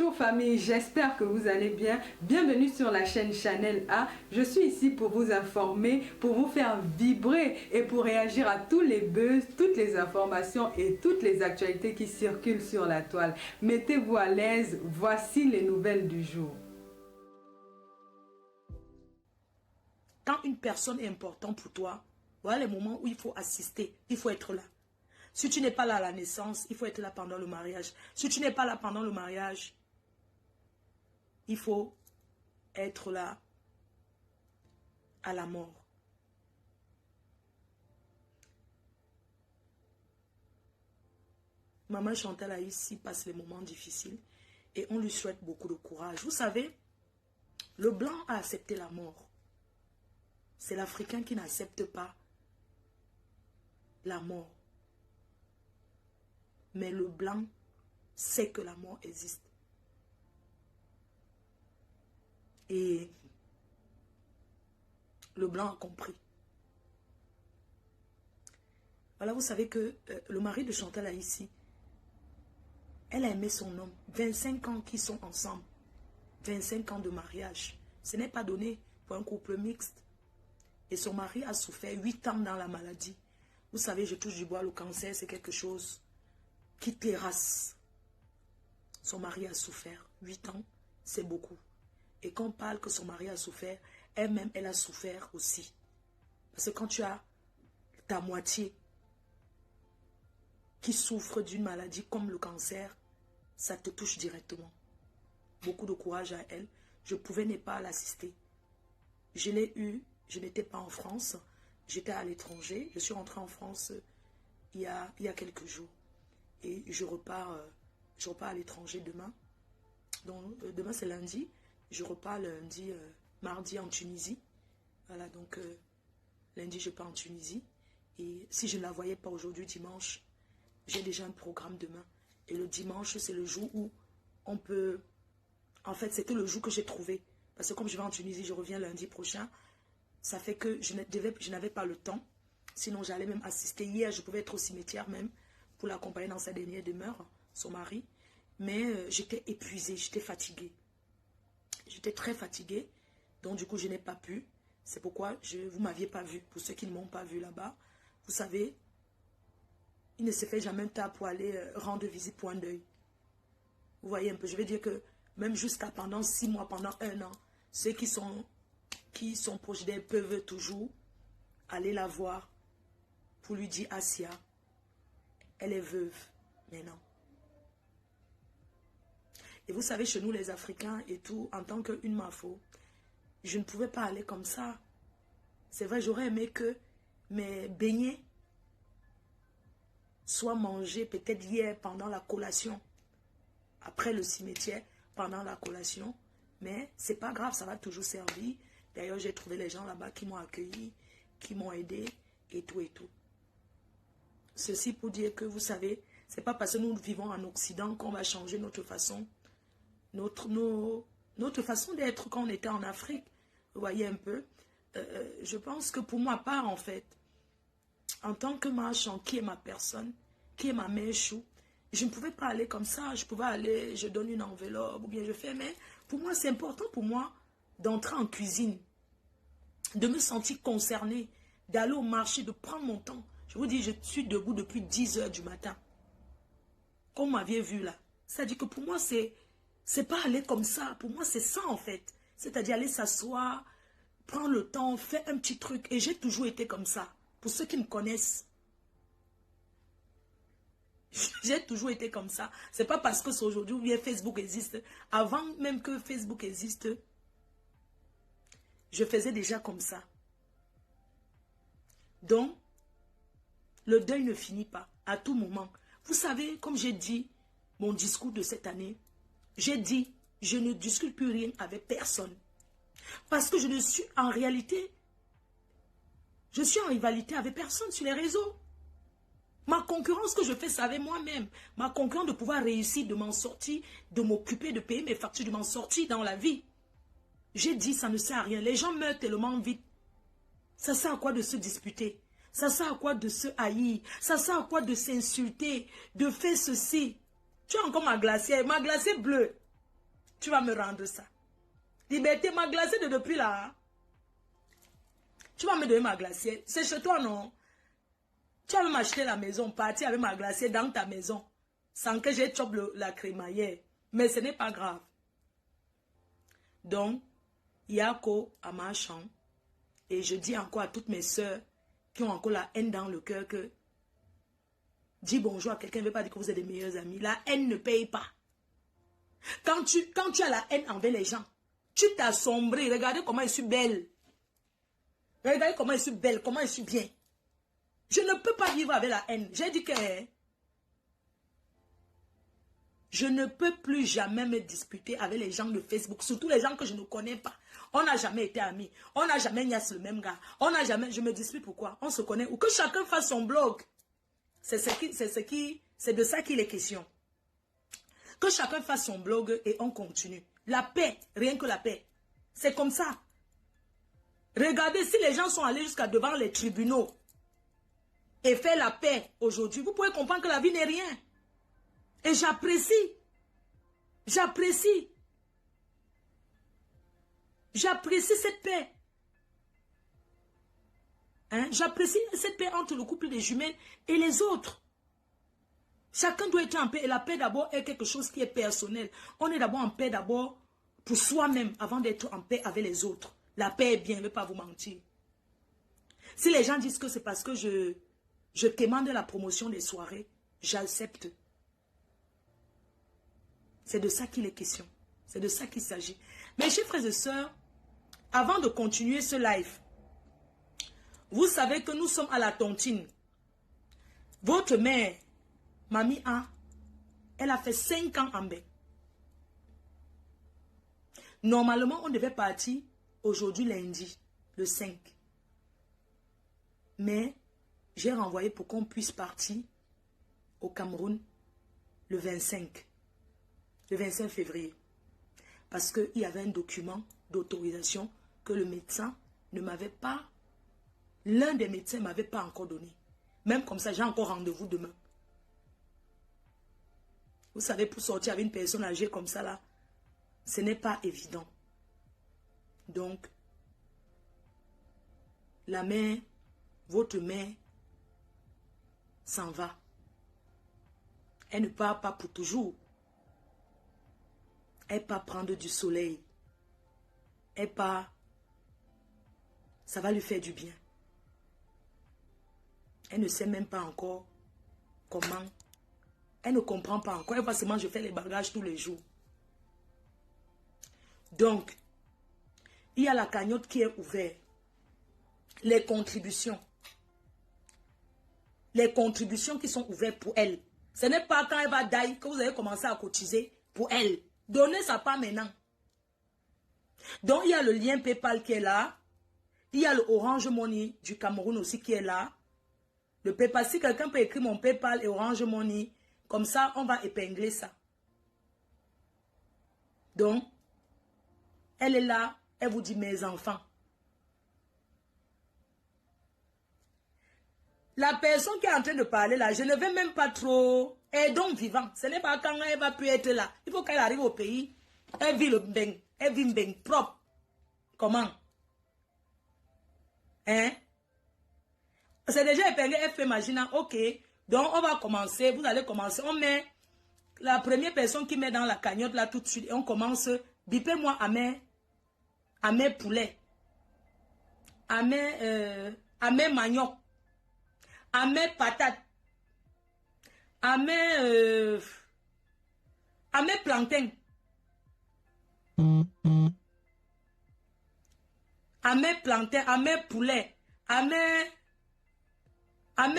Bonjour famille, j'espère que vous allez bien. Bienvenue sur la chaîne Chanel A. Je suis ici pour vous informer, pour vous faire vibrer et pour réagir à tous les buzz, toutes les informations et toutes les actualités qui circulent sur la toile. Mettez-vous à l'aise, voici les nouvelles du jour. Quand une personne est importante pour toi, voilà les moments où il faut assister, il faut être là. Si tu n'es pas là à la naissance, il faut être là pendant le mariage. Si tu n'es pas là pendant le mariage, il faut être là à la mort. Maman Chantal a ici passe les moments difficiles et on lui souhaite beaucoup de courage. Vous savez, le blanc a accepté la mort. C'est l'Africain qui n'accepte pas la mort. Mais le blanc sait que la mort existe. Et le blanc a compris. Voilà, vous savez que le mari de Chantal a ici, elle a aimé son homme. 25 ans qu'ils sont ensemble. 25 ans de mariage. Ce n'est pas donné pour un couple mixte. Et son mari a souffert 8 ans dans la maladie. Vous savez, je touche du bois, le cancer, c'est quelque chose qui terrasse. Son mari a souffert. 8 ans, c'est beaucoup. Et quand on parle que son mari a souffert, elle-même, elle a souffert aussi. Parce que quand tu as ta moitié qui souffre d'une maladie comme le cancer, ça te touche directement. Beaucoup de courage à elle. Je pouvais ne pas l'assister. Je l'ai eu, je n'étais pas en France, j'étais à l'étranger. Je suis rentrée en France il y a quelques jours. Et je repars à l'étranger demain. Donc, demain c'est lundi. Je repars lundi, mardi en Tunisie. Voilà, donc lundi je pars en Tunisie. Et si je ne la voyais pas aujourd'hui, dimanche, j'ai déjà un programme demain. Et le dimanche, c'est le jour où on peut... En fait, c'était le jour que j'ai trouvé. Parce que comme je vais en Tunisie, je reviens lundi prochain. Ça fait que je n'avais pas le temps. Sinon, j'allais même assister. Hier, je pouvais être au cimetière même pour l'accompagner dans sa dernière demeure, son mari. Mais j'étais épuisée, j'étais fatiguée. J'étais très fatiguée. Donc, du coup, je n'ai pas pu. C'est pourquoi vous ne m'aviez pas vu. Pour ceux qui ne m'ont pas vu là-bas, vous savez, il ne se fait jamais un tas pour aller rendre visite pour un deuil. Vous voyez un peu, je veux dire que même jusqu'à pendant 6 mois, pendant 1 an, ceux qui sont proches d'elle peuvent toujours aller la voir pour lui dire, Asia, elle est veuve maintenant. Et vous savez, chez nous les Africains et tout, en tant qu'une mafo, je ne pouvais pas aller comme ça. C'est vrai, j'aurais aimé que mes beignets soient mangés peut-être hier pendant la collation, après le cimetière, pendant la collation. Mais c'est pas grave, ça va toujours servir. D'ailleurs, j'ai trouvé les gens là-bas qui m'ont accueilli, qui m'ont aidé et tout et tout. Ceci pour dire que, vous savez, c'est pas parce que nous vivons en Occident qu'on va changer notre façon, notre façon d'être quand on était en Afrique. Vous voyez un peu. Je pense que pour ma part, en fait, en tant que marchand, qui est ma personne, qui est ma mère chou, je ne pouvais pas aller comme ça. Je pouvais aller, je donne une enveloppe ou bien je fais, mais pour moi, c'est important pour moi d'entrer en cuisine, de me sentir concernée, d'aller au marché, de prendre mon temps. Je vous dis, je suis debout depuis 10 h du matin. Comme vous m'aviez vu là. C'est-à-dire que pour moi, c'est pas aller comme ça. Pour moi, c'est ça en fait. C'est-à-dire aller s'asseoir, prendre le temps, faire un petit truc. Et j'ai toujours été comme ça. Pour ceux qui me connaissent. J'ai toujours été comme ça. C'est pas parce que c'est aujourd'hui ou bien Facebook existe. Avant même que Facebook existe, je faisais déjà comme ça. Donc, le deuil ne finit pas à tout moment. Vous savez, comme j'ai dit, mon discours de cette année, j'ai dit, je ne discute plus rien avec personne. Parce que je ne suis en réalité, je suis en rivalité avec personne sur les réseaux. Ma concurrence que je fais, c'est avec moi-même. Ma concurrence de pouvoir réussir, de m'en sortir, de m'occuper, de payer mes factures, de m'en sortir dans la vie. J'ai dit, ça ne sert à rien. Les gens meurent tellement vite. Ça sert à quoi de se disputer? Ça sert à quoi de se haïr? Ça sert à quoi de s'insulter? De faire ceci? Tu as encore ma glacière bleue. Tu vas me rendre ça. Liberté m'a glacé de depuis là. Tu vas me donner ma glacière. C'est chez toi, non? Tu vas m'acheter la maison, partir avec ma glacière dans ta maison, sans que j'ai chopé la crémaillère. Mais ce n'est pas grave. Donc, Yako à ma chambre. Et je dis encore à toutes mes soeurs qui ont encore la haine dans le cœur que dis bonjour à quelqu'un ne veut pas dire que vous êtes des meilleurs amis. La haine ne paye pas. Quand tu as la haine envers les gens, tu t'assombris. Regardez comment je suis belle. Regardez comment je suis belle, comment je suis bien. Je ne peux pas vivre avec la haine. J'ai dit que je ne peux plus jamais me disputer avec les gens de Facebook, surtout les gens que je ne connais pas. On n'a jamais été amis. On n'a jamais niasse le même gars. On n'a jamais... Je me dispute pourquoi? On se connaît. Ou que chacun fasse son blog. C'est de ça qu'il est question. Que chacun fasse son blog et on continue. La paix, rien que la paix. C'est comme ça. Regardez, si les gens sont allés jusqu'à devant les tribunaux et faire la paix aujourd'hui, vous pouvez comprendre que la vie n'est rien. Et j'apprécie. J'apprécie. J'apprécie cette paix. Hein? J'apprécie cette paix entre le couple des jumelles et les autres. Chacun doit être en paix. Et la paix d'abord est quelque chose qui est personnel. On est d'abord en paix d'abord pour soi-même avant d'être en paix avec les autres. La paix est bien, je ne vais pas vous mentir. Si les gens disent que c'est parce que je commande la promotion des soirées, j'accepte. C'est de ça qu'il est question. C'est de ça qu'il s'agit. Mes chers frères et sœurs, avant de continuer ce live, vous savez que nous sommes à la tontine. Votre mère, Mamie A, elle a fait 5 ans en bain. Normalement, on devait partir aujourd'hui lundi, le 5. Mais j'ai renvoyé pour qu'on puisse partir au Cameroun le 25. Le 25 février. Parce qu'il y avait un document d'autorisation que le médecin ne m'avait pas... L'un des médecins ne m'avait pas encore donné. Même comme ça, j'ai encore rendez-vous demain. Vous savez, pour sortir avec une personne âgée comme ça, là, ce n'est pas évident. Donc, la mère, votre mère, s'en va. Elle ne part pas pour toujours. Elle part prendre du soleil. Elle part, ça va lui faire du bien. Elle ne sait même pas encore comment. Elle ne comprend pas encore. Elle va seulement, je fais les bagages tous les jours. Donc, il y a la cagnotte qui est ouverte. Les contributions. Les contributions qui sont ouvertes pour elle. Ce n'est pas quand elle va die que vous allez commencer à cotiser pour elle. Donnez ça pas maintenant. Donc, il y a le lien PayPal qui est là. Il y a le Orange Money du Cameroun aussi qui est là. Le PayPal, si quelqu'un peut écrire mon PayPal et Orange Money, comme ça, on va épingler ça. Donc, elle est là, elle vous dit, mes enfants. La personne qui est en train de parler là, je ne vais même pas trop... Elle est donc vivante. Ce n'est pas quand elle va plus être là. Il faut qu'elle arrive au pays. Elle vit le beng. Elle vit le beng propre. Comment? Hein? C'est déjà épinglé. Elle fait imaginant. Ok. Donc, on va commencer. Vous allez commencer. On met la première personne qui met dans la cagnotte là tout de suite. Et on commence. Bipez-moi à mes poulets. À mes manioc. À mes patates. À mes plantains. À mes plantains, à mes poulets, à mes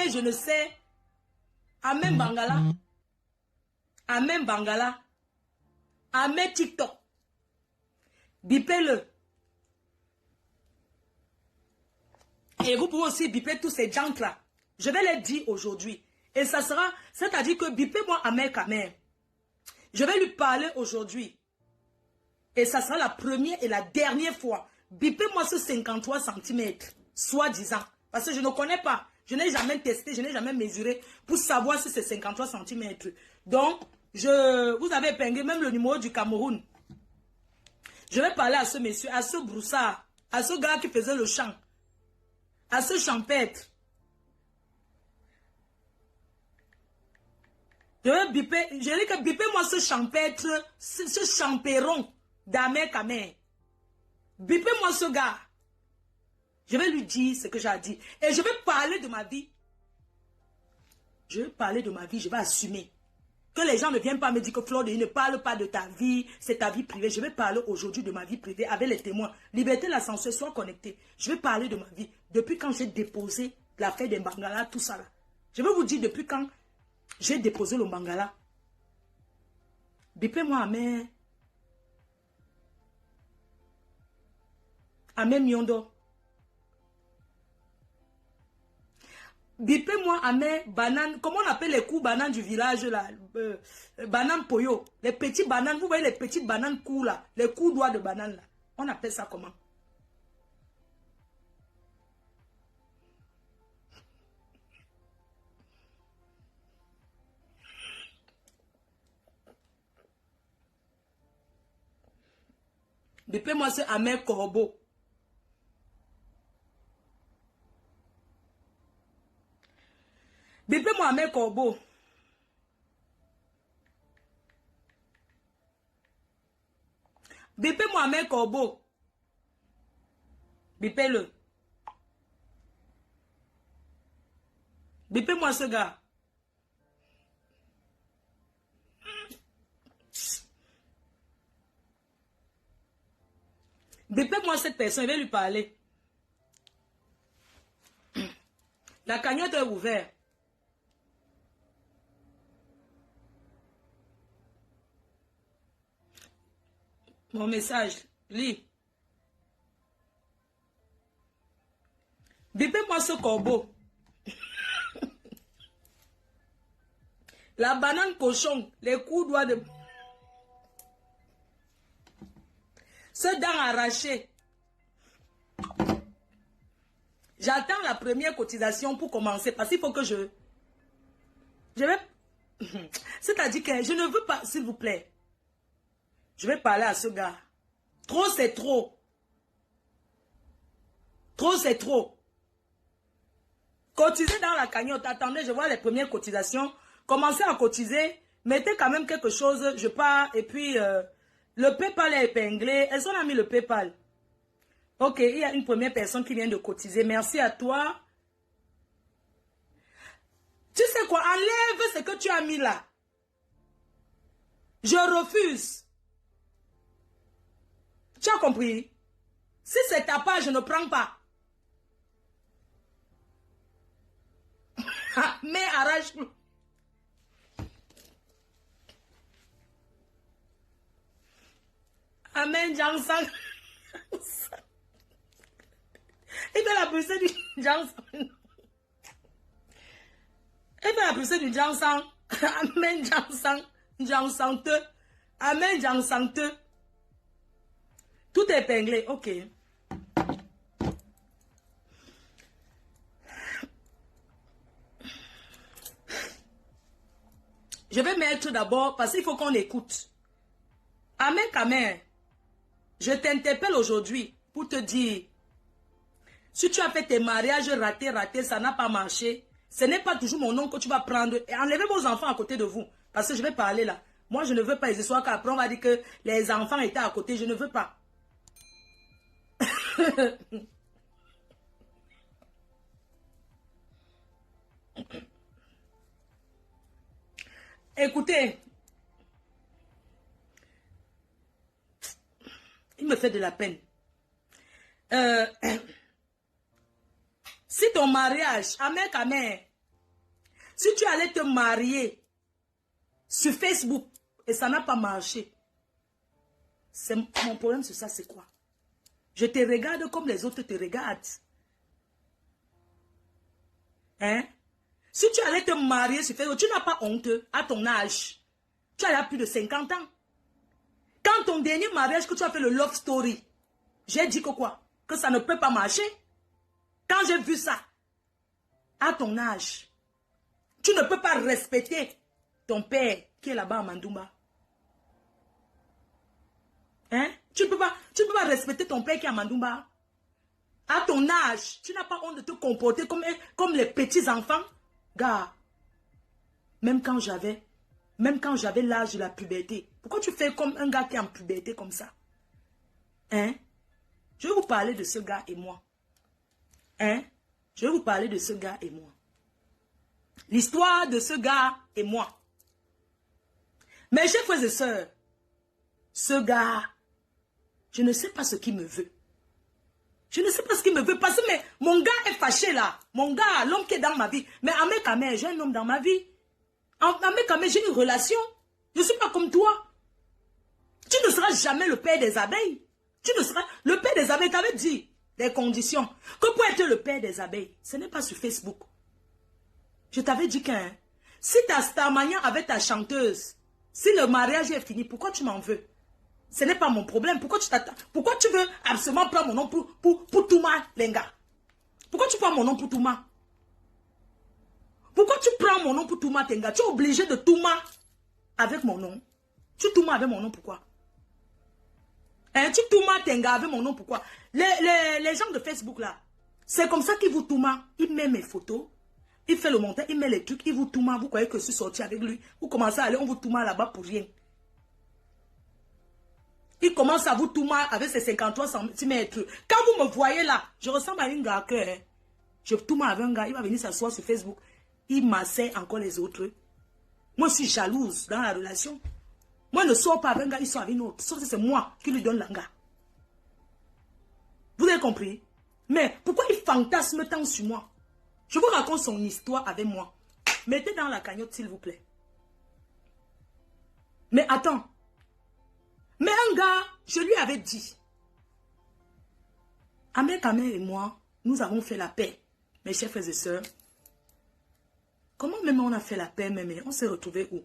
je ne sais, à mes bangala, à mes TikTok. Bipez-le. Et vous pouvez aussi biper tous ces gens là. Je vais les dire aujourd'hui. Et ça sera, c'est-à-dire que bipez-moi à mes camères. Je vais lui parler aujourd'hui. Et ça sera la première et la dernière fois. Bipez-moi ce 53 cm, soi-disant. Parce que je ne connais pas. Je n'ai jamais testé, je n'ai jamais mesuré pour savoir si c'est 53 cm. Donc, vous avez épinglé même le numéro du Cameroun. Je vais parler à ce monsieur, à ce broussard, à ce gars qui faisait le chant, à ce champêtre. Je vais biper, je dis que bipez-moi ce champêtre, ce champéron d'Amer Kamer. Bipez-moi ce gars. Je vais lui dire ce que j'ai dit. Et je vais parler de ma vie. Je vais parler de ma vie, je vais assumer. Que les gens ne viennent pas me dire que Florent ne parle pas de ta vie, c'est ta vie privée. Je vais parler aujourd'hui de ma vie privée avec les témoins. Liberté, la censure, sois connecté. Je vais parler de ma vie. Depuis quand j'ai déposé l'affaire des Bangala, tout ça là. Je vais vous dire depuis quand j'ai déposé le Bangala. Bipez-moi Amé Miondo. Bipez-moi Amé Banane. Comment on appelle les coups bananes du village là? Banane Poyo. Les petits bananes. Vous voyez les petites bananes coups là. Les coups doigts de banane là. On appelle ça comment? Bipez-moi ce Amé Corbeau. Bipez-moi Amé Corbeau. Bipez-moi Amé Corbeau. Bipez-le. Bipez-moi ce gars. Bipez-moi cette personne, je vais lui parler. La cagnotte est ouverte. Mon message, lis. Bipez-moi ce corbeau. La banane cochon, les coups doigts de... Ce dent arraché. J'attends la première cotisation pour commencer parce qu'il faut que je vais... C'est-à-dire que je ne veux pas, s'il vous plaît. Je vais parler à ce gars. Trop, c'est trop. Trop, c'est trop. Cotisez dans la cagnotte. Attendez, je vois les premières cotisations. Commencez à cotiser. Mettez quand même quelque chose. Je pars. Et puis, le PayPal est épinglé. Est-ce qu'on a mis le PayPal? Ok, il y a une première personne qui vient de cotiser. Merci à toi. Tu sais quoi? Enlève ce que tu as mis là. Je refuse. Tu as compris? Si c'est ta part, je ne prends pas. Mais arrache. Amen, Jansang. Il fait la poussée du Jansang. Il fait la poussée du Jansang. Amen, Jansang. Jansang te. Amen, Jansang te. Tout est épinglé, ok. Je vais mettre d'abord, parce qu'il faut qu'on écoute. Amen, Kamer, je t'interpelle aujourd'hui pour te dire, si tu as fait tes mariages ratés, ça n'a pas marché, ce n'est pas toujours mon nom que tu vas prendre et enlever vos enfants à côté de vous. Parce que je vais parler là. Moi, je ne veux pas les histoires qu'après on va dire que les enfants étaient à côté, je ne veux pas. Écoutez, il me fait de la peine. Si ton mariage, Amen, si tu allais te marier sur Facebook et ça n'a pas marché, mon problème sur ça, c'est quoi? Je te regarde comme les autres te regardent. Hein? Si tu allais te marier sur Facebook, tu n'as pas honte à ton âge. Tu as plus de 50 ans. Quand ton dernier mariage que tu as fait le love story, j'ai dit que quoi? Que ça ne peut pas marcher. Quand j'ai vu ça, à ton âge, tu ne peux pas respecter ton père qui est là-bas à Mandoumba. Hein? Tu ne peux pas respecter ton père qui est à Mandoumba. À ton âge, tu n'as pas honte de te comporter comme les petits enfants. Gars, même quand j'avais l'âge de la puberté, pourquoi tu fais comme un gars qui est en puberté comme ça? Hein? Je vais vous parler de ce gars et moi. Hein? Je vais vous parler de ce gars et moi. L'histoire de ce gars et moi. Mes chers frères et sœurs, ce gars, je ne sais pas ce qu'il me veut. Je ne sais pas ce qu'il me veut parce que mon gars est fâché là. Mon gars, l'homme qui est dans ma vie. Mais Ahmed Kamel, j'ai un homme dans ma vie. Ahmed Kamel, j'ai une relation. Je ne suis pas comme toi. Tu ne seras jamais le père des abeilles. Tu ne seras... Le père des abeilles, t'avais dit les conditions. Que pour être le père des abeilles, ce n'est pas sur Facebook. Je t'avais dit que si ta starmania avec ta chanteuse, si le mariage est fini, pourquoi tu m'en veux? Ce n'est pas mon problème. Pourquoi tu veux absolument prendre mon nom pour Touma, Lenga? Pourquoi tu prends mon nom pour Touma? Pourquoi tu prends mon nom pour Touma, Tenga? Tu es obligé de Touma avec mon nom. Tu Touma avec mon nom, pourquoi? Hein, tu Touma, Tenga avec mon nom, pourquoi? Les gens de Facebook là, c'est comme ça qu'ils vous Touma. Ils mettent mes photos, il fait le montage, il met les trucs, il vous Touma. Vous croyez que je suis sorti avec lui? Vous commencez à aller, on vous Touma là-bas pour rien. Il commence à vous Touma avec ses 53 cm. Quand vous me voyez là, je ressemble à une gars que je Touma avec un gars, il va venir s'asseoir sur Facebook. Il m'assait encore les autres. Moi, je suis jalouse dans la relation. Moi, je ne sors pas avec un gars, il sort avec une autre. Sauf que c'est moi qui lui donne l'anga. Vous avez compris? Mais pourquoi il fantasme tant sur moi? Je vous raconte son histoire avec moi. Mettez dans la cagnotte, s'il vous plaît. Mais attends. Mais un gars, je lui avais dit. Ahmed Kamel et moi, nous avons fait la paix. Mes chers frères et sœurs. Comment même on a fait la paix, même on s'est retrouvés où?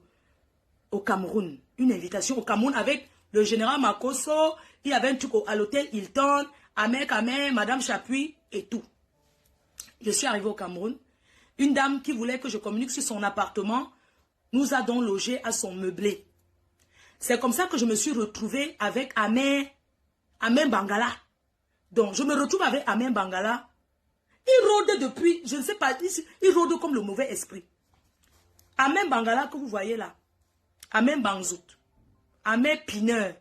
Au Cameroun. Une invitation au Cameroun avec le général Makosso. Il y avait un truc à l'hôtel Hilton. Ahmed Kamel, Madame Chapuis et tout. Je suis arrivé au Cameroun. Une dame qui voulait que je communique sur son appartement nous a donc logé à son meublé. C'est comme ça que je me suis retrouvée avec Ahmed Bangala. Donc, je me retrouve avec Ahmed Bangala. Il rôde depuis, je ne sais pas, il rôde comme le mauvais esprit. Ahmed Bangala que vous voyez là. Ahmed Banzout. Ahmed Pineur.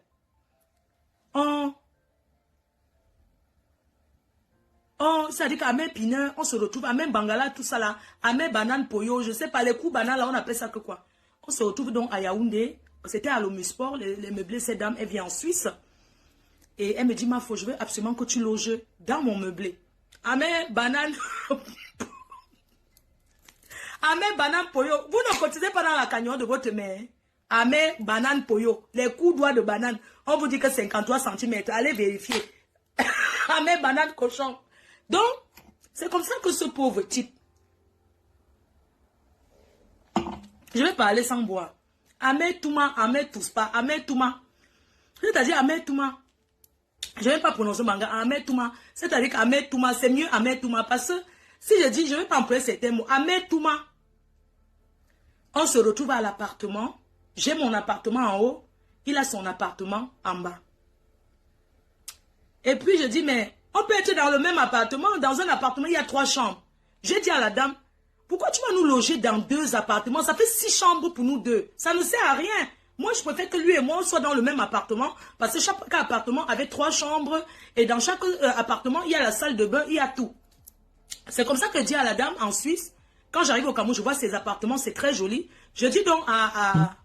C'est-à-dire qu'Ahmed Pineur, on se retrouve, Ahmed Bangala, tout ça là. Ahmed Banane Poyo, je ne sais pas, les coups banales là, on appelle ça que quoi. On se retrouve donc à Yaoundé. C'était à l'Omusport, les meublés, cette dame, elle vient en Suisse. Et elle me dit, Mafo, je veux absolument que tu loges dans mon meublé. Ahmed Banane... Ahmed Banane Poyo, vous ne cotisez pas dans la cagnotte de votre mère. Ahmed Banane Poyo, les coups doigts de banane, on vous dit que 53 cm, allez vérifier. Ahmed Banane Cochon. Donc, c'est comme ça que ce pauvre type... Je vais parler sans boire. Ahmed Touma, Ahmed Touspa, Ahmed Touma. C'est-à-dire Ahmed Touma. Je ne vais pas prononcer manga. Ahmed Touma. C'est-à-dire qu'Ahmed Touma, c'est mieux Ahmed Touma. Parce que si je dis, je ne vais pas employer certains mots. Ahmed Touma. On se retrouve à l'appartement. J'ai mon appartement en haut. Il a son appartement en bas. Et puis je dis, mais on peut être dans le même appartement. Dans un appartement, il y a 3 chambres. J'ai dit à la dame, pourquoi tu vas nous loger dans 2 appartements? Ça fait 6 chambres pour nous 2. Ça ne sert à rien. Moi, je préfère que lui et moi soient dans le même appartement. Parce que chaque appartement avait 3 chambres. Et dans chaque appartement, il y a la salle de bain, il y a tout. C'est comme ça que je dis à la dame en Suisse. Quand j'arrive au Cameroun, je vois ces appartements, c'est très joli. Je dis donc à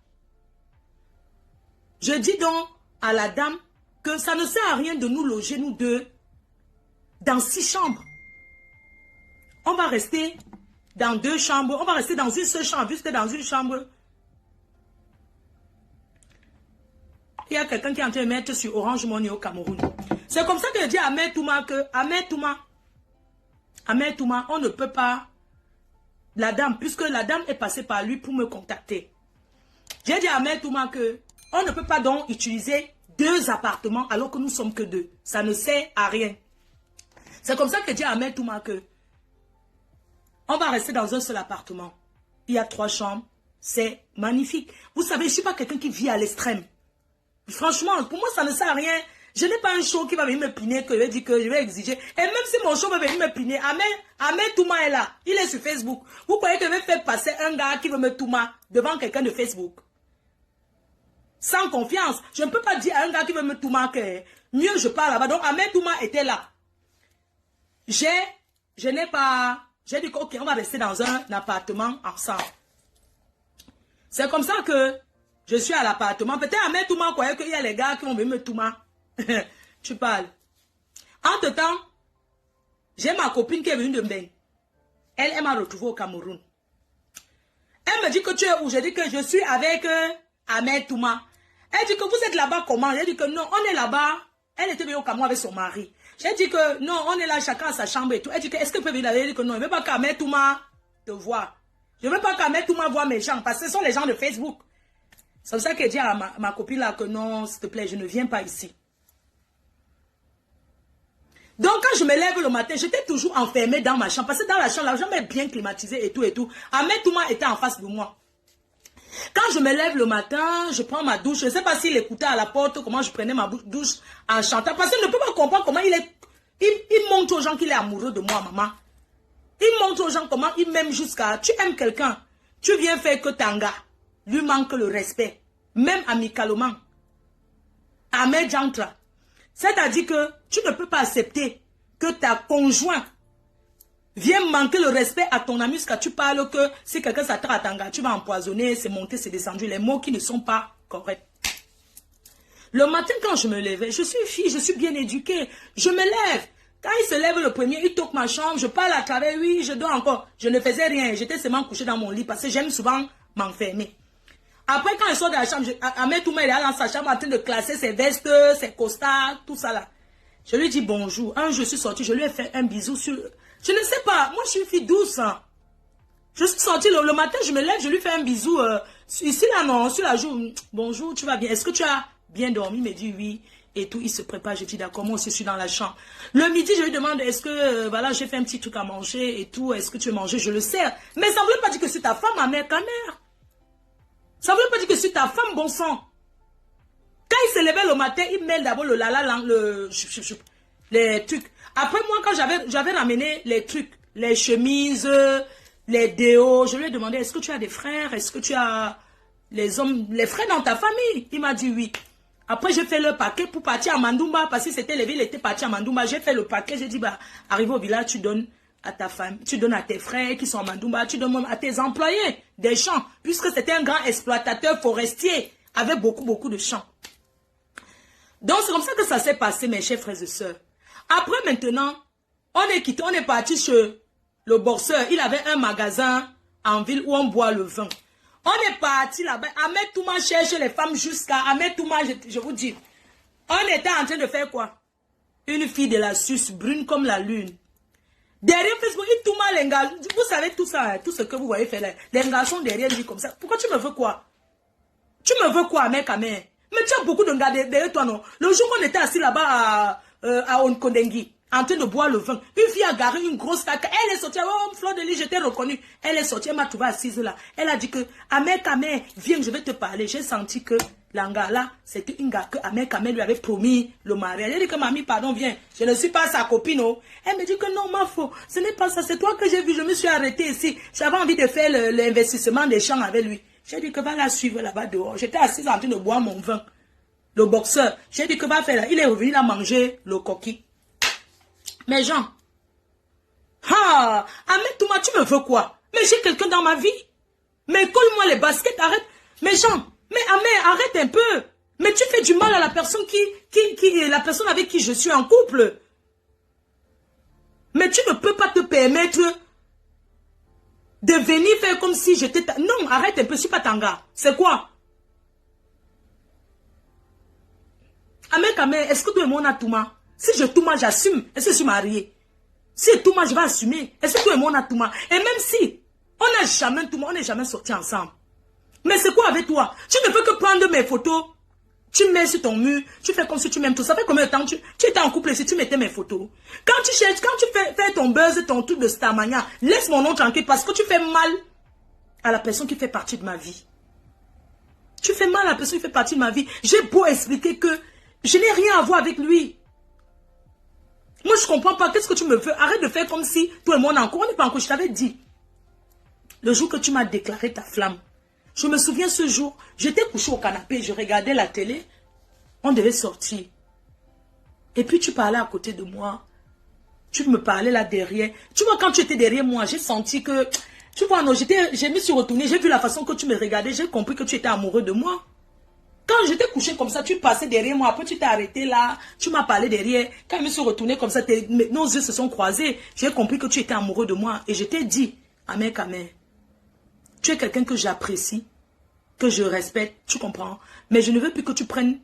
la dame que ça ne sert à rien de nous loger, nous 2, dans 6 chambres. On va rester... dans 2 chambres, on va rester dans une seule chambre, juste dans une chambre. Il y a quelqu'un qui est en train de mettre sur Orange Money au Cameroun. C'est comme ça que je dis à Ahmed Touma que, Ahmed Touma, on ne peut pas, la dame, puisque la dame est passée par lui pour me contacter. J'ai dit à Ahmed Touma que, on ne peut pas donc utiliser 2 appartements alors que nous sommes que 2. Ça ne sert à rien. C'est comme ça que je dis à Ahmed Touma que, on va rester dans un seul appartement. Il y a 3 chambres. C'est magnifique. Vous savez, je ne suis pas quelqu'un qui vit à l'extrême. Franchement, pour moi, ça ne sert à rien. Je n'ai pas un show qui va venir me piner, que je vais dire que je vais exiger. Et même si mon show va venir me piner, Ahmed Touma est là. Il est sur Facebook. Vous croyez que je vais faire passer un gars qui veut me Touma devant quelqu'un de Facebook? Sans confiance. Je ne peux pas dire à un gars qui veut me Touma que mieux je pars là-bas. Donc Ahmed Touma était là. Je n'ai pas... J'ai dit ok, on va rester dans un appartement ensemble. C'est comme ça que je suis à l'appartement. Peut-être Ahmed Touma croyait qu'il y a les gars qui vont venir me Touma. Tu parles. Entre-temps, j'ai ma copine qui est venue de Mbeng. Elle m'a retrouvée au Cameroun. Elle me dit que tu es où? J'ai dit que je suis avec Ahmed Touma. Elle dit que vous êtes là-bas comment? J'ai dit que non, on est là-bas. Elle était venue au Cameroun avec son mari. J'ai dit que non, on est là chacun à sa chambre et tout. Elle dit que est-ce que peut venir là? Elle dit que non, je ne veux pas qu'Ahmed Touma te voie. Je ne veux pas qu'Ahmed Touma voie mes gens parce que ce sont les gens de Facebook. C'est pour ça qu'elle dit à ma copine là que non, s'il te plaît, je ne viens pas ici. Donc, quand je me lève le matin, j'étais toujours enfermée dans ma chambre. Parce que dans la chambre, la chambre est bien climatisée et tout et tout. Ahmed Touma était en face de moi. Quand je me lève le matin, je prends ma douche. Je ne sais pas s'il écoutait à la porte comment je prenais ma douche en chantant. Parce qu'il ne peut pas comprendre comment il est. Il montre aux gens qu'il est amoureux de moi, maman. Il montre aux gens comment il m'aime jusqu'à... Tu aimes quelqu'un. Tu viens faire que Tanga lui manque le respect. Même amicalement. Ahmed Jantra. C'est-à-dire que tu ne peux pas accepter que ta conjointe vienne manquer le respect à ton ami jusqu'à tu parles que si quelqu'un s'attend à Tanga, tu vas empoisonner, c'est monté, c'est descendu. Les mots qui ne sont pas corrects. Le matin quand je me levais, je suis fille, je suis bien éduquée. Je me lève. Quand il se lève le premier, il toque ma chambre, je parle à travers, oui, je dors encore. Je ne faisais rien, j'étais seulement couchée dans mon lit parce que j'aime souvent m'enfermer. Après, quand il sort de la chambre, Ahmed Touma est là dans sa chambre en train de classer ses vestes, ses costards, tout ça là. Je lui dis bonjour. Un jour, je suis sortie, je lui ai fait un bisou sur... Je ne sais pas, moi je suis une fille douce. Hein. Je suis sortie le matin, je me lève, je lui fais un bisou. Ici là, non, sur la joue. Bonjour, tu vas bien? Est-ce que tu as bien dormi? Il me dit oui. Et tout, il se prépare, je dis d'accord, moi aussi je suis dans la chambre. Le midi, je lui demande, est-ce que, voilà, j'ai fait un petit truc à manger et tout, est-ce que tu veux manger? Je le sers. Mais ça ne veut pas dire que c'est ta femme, ma mère, ta mère. Ça ne veut pas dire que c'est ta femme, bon sang. Quand il se levait le matin, il mêle d'abord le lala, les trucs. Après, moi, quand j'avais ramené les trucs, les chemises, les déos, je lui ai demandé, est-ce que tu as des frères? Est-ce que tu as les frères dans ta famille? Il m'a dit oui. Après, j'ai fait le paquet pour partir à Mandoumba, parce que c'était les villes, il était parti à Mandoumba. J'ai fait le paquet, j'ai dit, bah, arrive au village, tu donnes à ta femme, tu donnes à tes frères qui sont à Mandoumba, tu donnes même à tes employés des champs, puisque c'était un grand exploitateur forestier avec beaucoup de champs. Donc, c'est comme ça que ça s'est passé, mes chers frères et sœurs. Après, maintenant, on est quitté, on est parti chez le borseur. Il avait un magasin en ville où on boit le vin. On est parti là-bas. Ahmed Touma cherche les femmes jusqu'à... Ahmed Touma, je vous dis, on était en train de faire quoi? Une fille de la Suisse, brune comme la lune. Derrière Facebook, il Touma les gars. Vous savez tout ça, hein, tout ce que vous voyez faire là. Les garçons derrière lui comme ça. Pourquoi tu me veux quoi? Tu me veux quoi, mec, Ahmed? Mais tu as beaucoup de gars derrière toi, non? Le jour qu'on était assis là-bas à Onkondengi, en train de boire le vin, une fille a garé une grosse taque. Elle est sortie, oh, Fleur de Lys, je t'ai reconnue. Elle est sortie, elle m'a trouvée assise là. Elle a dit que, Ahmed Kamé, viens, je vais te parler. J'ai senti que l'anga là, c'était une gars que Ahmed Kamé lui avait promis le mariage. Elle a dit que, mamie, pardon, viens. Je ne suis pas sa copine, oh. Elle me dit que non, ma faux. Ce n'est pas ça, c'est toi que j'ai vu. Je me suis arrêtée ici. J'avais envie de faire l'investissement des champs avec lui. J'ai dit que va la suivre là-bas dehors. J'étais assise en train de boire mon vin. Le boxeur. J'ai dit que va faire là. Il est revenu là manger le coquille. Mais Jean. Ah, Ahmed Touma, tu me veux quoi? Mais j'ai quelqu'un dans ma vie. Mais colle-moi les baskets, arrête. Mais Jean, mais Ahmed, arrête un peu. Mais tu fais du mal à la personne la personne avec qui je suis en couple. Mais tu ne peux pas te permettre de venir faire comme si j'étais... Non, arrête un peu, je suis pas Tanga. C'est quoi? Ahmed, est-ce que tu es mon Touma? Si je Touma, j'assume. Est-ce que je suis mariée? Si je Touma, je vais assumer. Est-ce que tu es mon Touma? Et même si on n'a jamais Touma, on n'est jamais sortis ensemble. Mais c'est quoi avec toi? Tu ne peux que prendre mes photos, tu mets sur ton mur, tu fais comme si tu m'aimes tout. Ça fait combien de temps tu étais en couple si tu mettais mes photos? Quand tu cherches, quand tu fais ton buzz, ton truc de Starmania, laisse mon nom tranquille parce que tu fais mal à la personne qui fait partie de ma vie. Tu fais mal à la personne qui fait partie de ma vie. J'ai beau expliquer que Je n'ai rien à voir avec lui. Moi, je ne comprends pas. Qu'est-ce que tu me veux? Arrête de faire comme si tout le monde est en cours. On n'est pas en cours. Je t'avais dit. Le jour que tu m'as déclaré ta flamme, je me souviens ce jour, j'étais couché au canapé, je regardais la télé. On devait sortir. Et puis tu parlais à côté de moi. Tu me parlais là derrière. Tu vois, quand tu étais derrière moi, j'ai senti que... Tu vois, non, je me suis retournée, j'ai vu la façon que tu me regardais, j'ai compris que tu étais amoureux de moi. Quand j'étais couché comme ça, tu passais derrière moi, après tu t'es arrêté là, tu m'as parlé derrière. Quand je me suis retournée comme ça, nos yeux se sont croisés. J'ai compris que tu étais amoureux de moi. Et je t'ai dit, Amen Kamer, tu es quelqu'un que j'apprécie, que je respecte, tu comprends. Mais je ne veux plus que tu prennes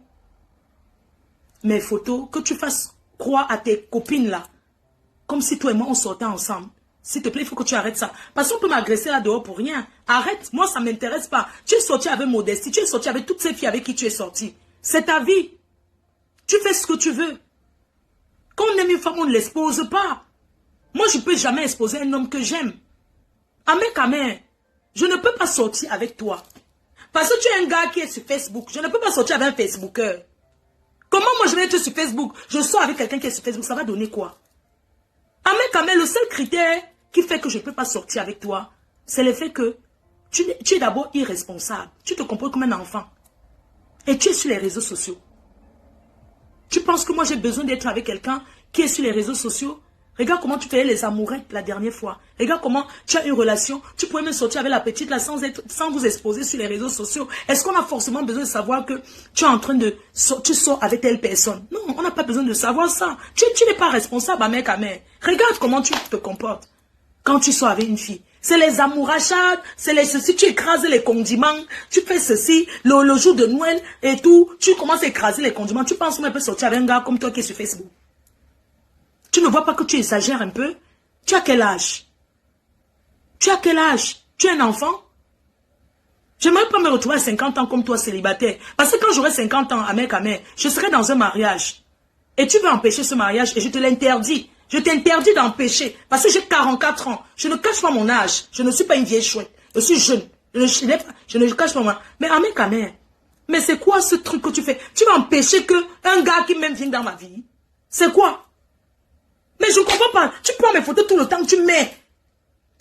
mes photos, que tu fasses croire à tes copines là, comme si toi et moi on sortait ensemble. S'il te plaît, il faut que tu arrêtes ça. Parce qu'on peut m'agresser là dehors pour rien. Arrête, moi ça ne m'intéresse pas. Tu es sorti avec Modestie, tu es sorti avec toutes ces filles avec qui tu es sorti. C'est ta vie. Tu fais ce que tu veux. Quand on aime une femme, on ne l'expose pas. Moi, je ne peux jamais exposer un homme que j'aime. Amen, Kamer, je ne peux pas sortir avec toi. Parce que tu es un gars qui est sur Facebook. Je ne peux pas sortir avec un Facebooker. Comment moi je vais être sur Facebook? Je sors avec quelqu'un qui est sur Facebook, ça va donner quoi? Amen, Kamer, le seul critère qui fait que je ne peux pas sortir avec toi, c'est le fait que tu es d'abord irresponsable. Tu te comportes comme un enfant. Et tu es sur les réseaux sociaux. Tu penses que moi j'ai besoin d'être avec quelqu'un qui est sur les réseaux sociaux? Regarde comment tu faisais les amourettes la dernière fois. Regarde comment tu as une relation. Tu pourrais même sortir avec la petite là sans vous exposer sur les réseaux sociaux. Est-ce qu'on a forcément besoin de savoir que tu es en train de... Tu sors avec telle personne? Non, on n'a pas besoin de savoir ça. Tu n'es pas responsable, Amen Kamer. Regarde comment tu te comportes quand tu sors avec une fille. C'est les amourachades, c'est les ceci, tu écrases les condiments, tu fais ceci, le jour de Noël et tout, tu commences à écraser les condiments. Tu penses qu'on peut sortir avec un gars comme toi qui est sur Facebook? Tu ne vois pas que tu exagères un peu? Tu as quel âge? Tu as quel âge? Tu es un enfant? J'aimerais pas me retrouver à 50 ans comme toi célibataire. Parce que quand j'aurai 50 ans, Amen Kamer, je serai dans un mariage. Et tu veux empêcher ce mariage et je te l'interdis. Je t'interdis d'empêcher. Parce que j'ai 44 ans. Je ne cache pas mon âge. Je ne suis pas une vieille chouette. Je suis jeune. Je ne cache pas mon âge. Mais Amen Kamer, mais c'est quoi ce truc que tu fais? Tu vas empêcher qu'un gars qui même vient dans ma vie? C'est quoi? Mais je ne comprends pas. Tu prends mes photos tout le temps, tu mets.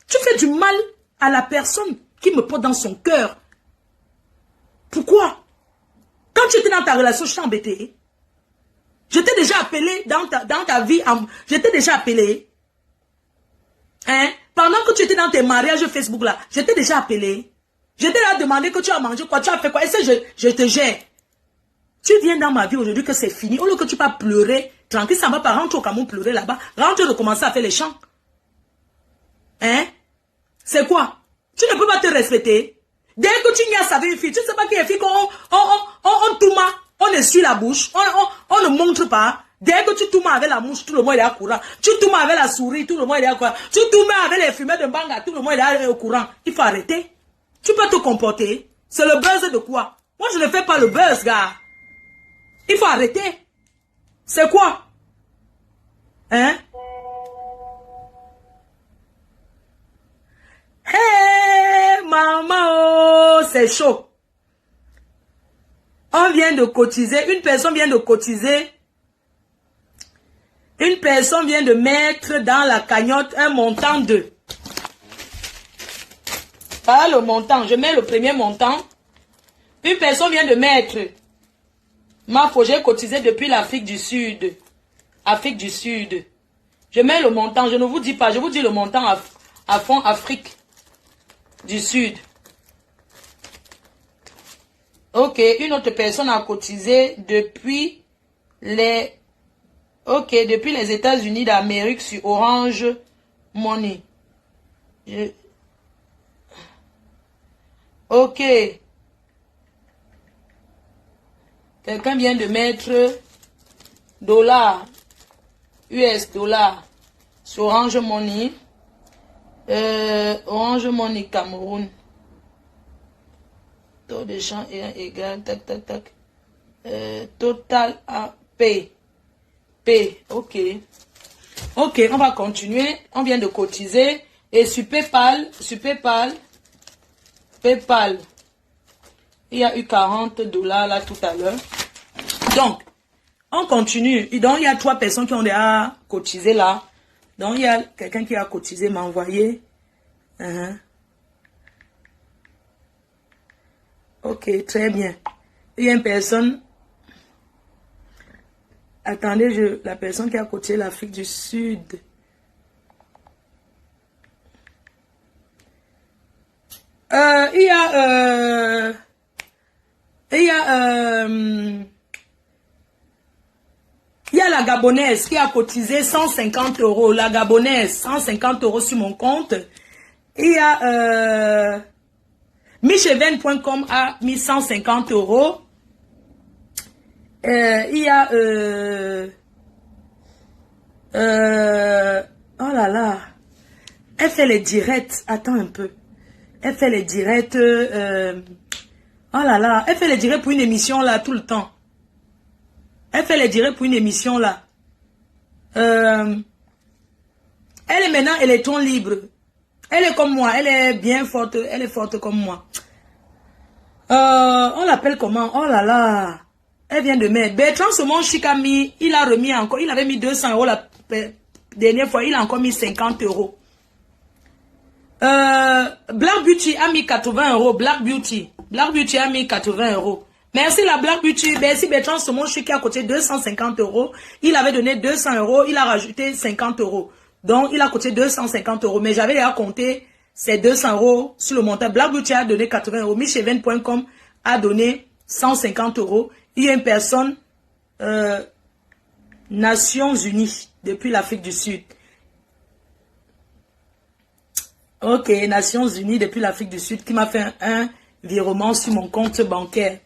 Tu fais du mal à la personne qui me porte dans son cœur. Pourquoi? Quand tu étais dans ta relation, je t'ai embêté. Je t'ai déjà appelé dans ta vie. Je t'ai déjà appelé. Hein? Pendant que tu étais dans tes mariages Facebook là, je t'ai déjà appelé. Je t'ai là demandé que tu as mangé quoi, tu as fait quoi. Et ça, je te gère. Tu viens dans ma vie aujourd'hui que c'est fini. Au lieu que tu vas pleurer, tranquille, ça ne va pas. Rentre au Cameroun pleurer là-bas. Rentre de commencer à faire les chants. Hein? C'est quoi? Tu ne peux pas te respecter. Dès que tu niaises avec une fille, tu ne sais pas qu'il y a une fille qu'on tourne, on essuie la bouche, on ne montre pas. Dès que tu tournes avec la mouche, tout le monde est au courant. Tu tournes avec la souris, tout le monde est au courant. Tu tournes avec les fumées de banga, tout le monde est au courant. Il faut arrêter. Tu peux te comporter. C'est le buzz de quoi? Moi, je ne fais pas le buzz, gars. Il faut arrêter. C'est quoi? Hein? Hey, maman, oh, c'est chaud. On vient de cotiser, une personne vient de cotiser. Une personne vient de mettre dans la cagnotte un montant de... Pas le montant, je mets le premier montant. Une personne vient de mettre... Ma foi, j'ai cotisé depuis l'Afrique du Sud. Afrique du Sud. Je mets le montant, je ne vous dis pas, je vous dis le montant à fond Afrique du Sud. Ok, une autre personne a cotisé depuis les... Ok, depuis les États-Unis d'Amérique sur Orange Money. Ok. Quelqu'un vient de mettre dollars, US dollars sur Orange Money. Orange Money Cameroun. Taux de change égal, tac, tac, tac. Total à P. P, ok. Ok, on va continuer. On vient de cotiser. Et sur PayPal, il y a eu 40 $ là tout à l'heure. Donc, On continue. Donc, il y a 3 personnes qui ont déjà cotisé là. Donc, il y a quelqu'un qui a cotisé, m'a envoyé. Ok, très bien. Il y a une personne. Attendez, la personne qui a cotisé l'Afrique du Sud. Il y a la Gabonaise qui a cotisé 150 euros. La Gabonaise, 150 euros sur mon compte. Il y a micheven.com a mis 150 euros. Il y a oh là là. Elle fait les directs. Attends un peu. Elle fait les directs. Oh là là. Elle fait les directs pour une émission là tout le temps. Elle fait les directs pour une émission là. Elle est maintenant électron libre. Elle est comme moi. Elle est bien forte. Elle est forte comme moi. On l'appelle comment? Oh là là. Elle vient de mettre. Bertrand Somon Chikami, il a remis encore. Il avait mis 200 euros la dernière fois. Il a encore mis 50 euros. Black Beauty a mis 80 euros. Black Beauty a mis 80 euros. Merci la Black Beauty. Merci Bertrand Somon qui a coûté 250 euros. Il avait donné 200 euros. Il a rajouté 50 euros. Donc, il a coûté 250 euros. Mais j'avais déjà compté ces 200 euros sur le montant. Black Beauty a donné 80 euros. Micheven.com a donné 150 euros. Il y a une personne, Nations Unies, depuis l'Afrique du Sud. Ok, Nations Unies, depuis l'Afrique du Sud, qui m'a fait un virement sur mon compte bancaire.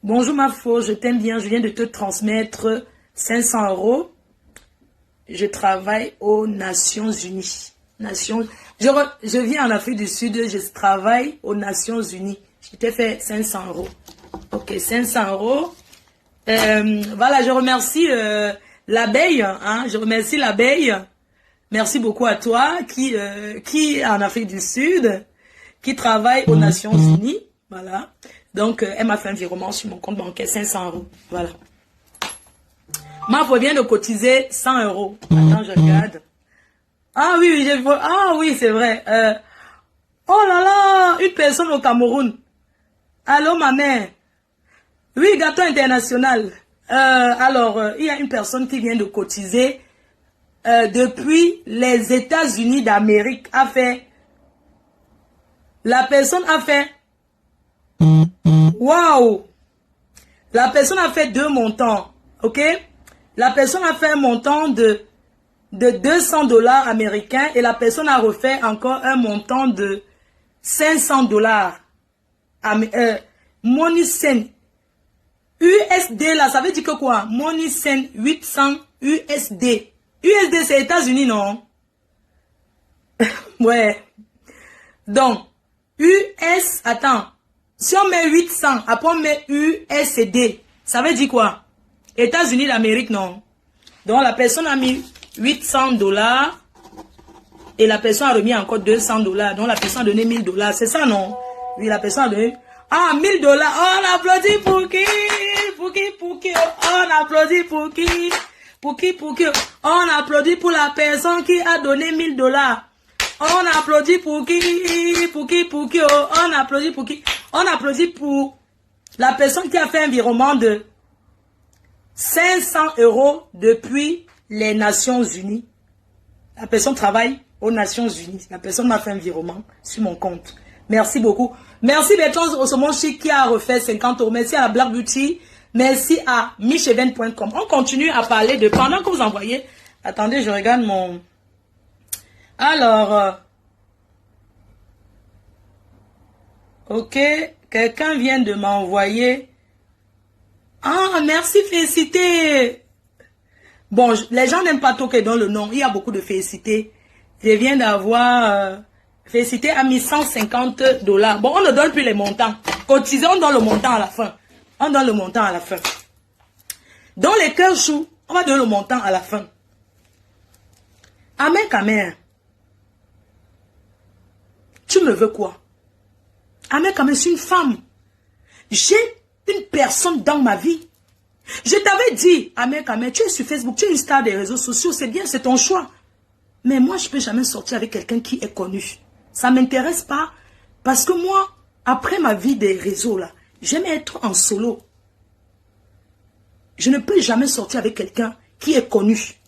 Bonjour ma faux, je t'aime bien, je viens de te transmettre 500 euros. Je travaille aux Nations Unies. Je viens en Afrique du Sud, je travaille aux Nations Unies. Je t'ai fait 500 euros. Ok, 500 euros. Voilà, je remercie l'abeille. Hein, je remercie l'abeille. Merci beaucoup à toi qui est en Afrique du Sud, qui travaille aux Nations Unies. Voilà. Donc, elle m'a fait un virement sur mon compte bancaire, 500 euros. Voilà. Ma vient de cotiser 100 euros. Attends, je regarde. Ah oui, oui, c'est vrai. Oh là là, une personne au Cameroun. Allô, ma mère. Oui, gâteau international. Il y a une personne qui vient de cotiser depuis les États-Unis d'Amérique. La personne a fait. Waouh! La personne a fait 2 montants. Ok? La personne a fait un montant de 200 $ américains et la personne a refait encore un montant de 500 $. Money Send. USD là, ça veut dire que quoi? Money Send 800 USD. USD c'est États-Unis, non? Ouais. Donc, attends. Si on met 800, après on met USD, ça veut dire quoi? États-Unis d'Amérique, non? Donc la personne a mis 800 $ et la personne a remis encore 200 $. Donc la personne a donné 1000 $. C'est ça, non? Oui, la personne a donné... Ah, 1000 $. On applaudit pour qui? Pour qui? On applaudit pour qui? Pour qui? On applaudit pour la personne qui a donné 1000 $. On applaudit pour qui? On applaudit pour qui? On applaudit pour la personne qui a fait un virement de 500 euros depuis les Nations Unies. La personne travaille aux Nations Unies. La personne m'a fait un virement sur mon compte. Merci beaucoup. Merci Bertrand Osomonchi qui a refait 50 euros. Merci à la Black Beauty. Merci à micheven.com. On continue à parler de... Pendant que vous envoyez... Attendez, je regarde mon... Alors... Ok. Quelqu'un vient de m'envoyer... Ah, merci, félicité. Bon, les gens n'aiment pas toquer dans le nom. Il y a beaucoup de félicité. Je viens d'avoir... félicité a mis 150 $. Bon, on ne donne plus les montants. Cotisez, on donne le montant à la fin. On donne le montant à la fin. Dans les cœurs choux, on va donner le montant à la fin. Amen, Kamer. Tu me veux quoi? Amen, Kamer, je suis une femme. J'ai une personne dans ma vie Je t'avais dit, Ahmed Kamel, tu es sur Facebook, tu es une star des réseaux sociaux, c'est bien, c'est ton choix. Mais moi, je ne peux jamais sortir avec quelqu'un qui est connu. Ça ne m'intéresse pas. Parce que moi, après ma vie des réseaux, là, j'aime être en solo. Je ne peux jamais sortir avec quelqu'un qui est connu.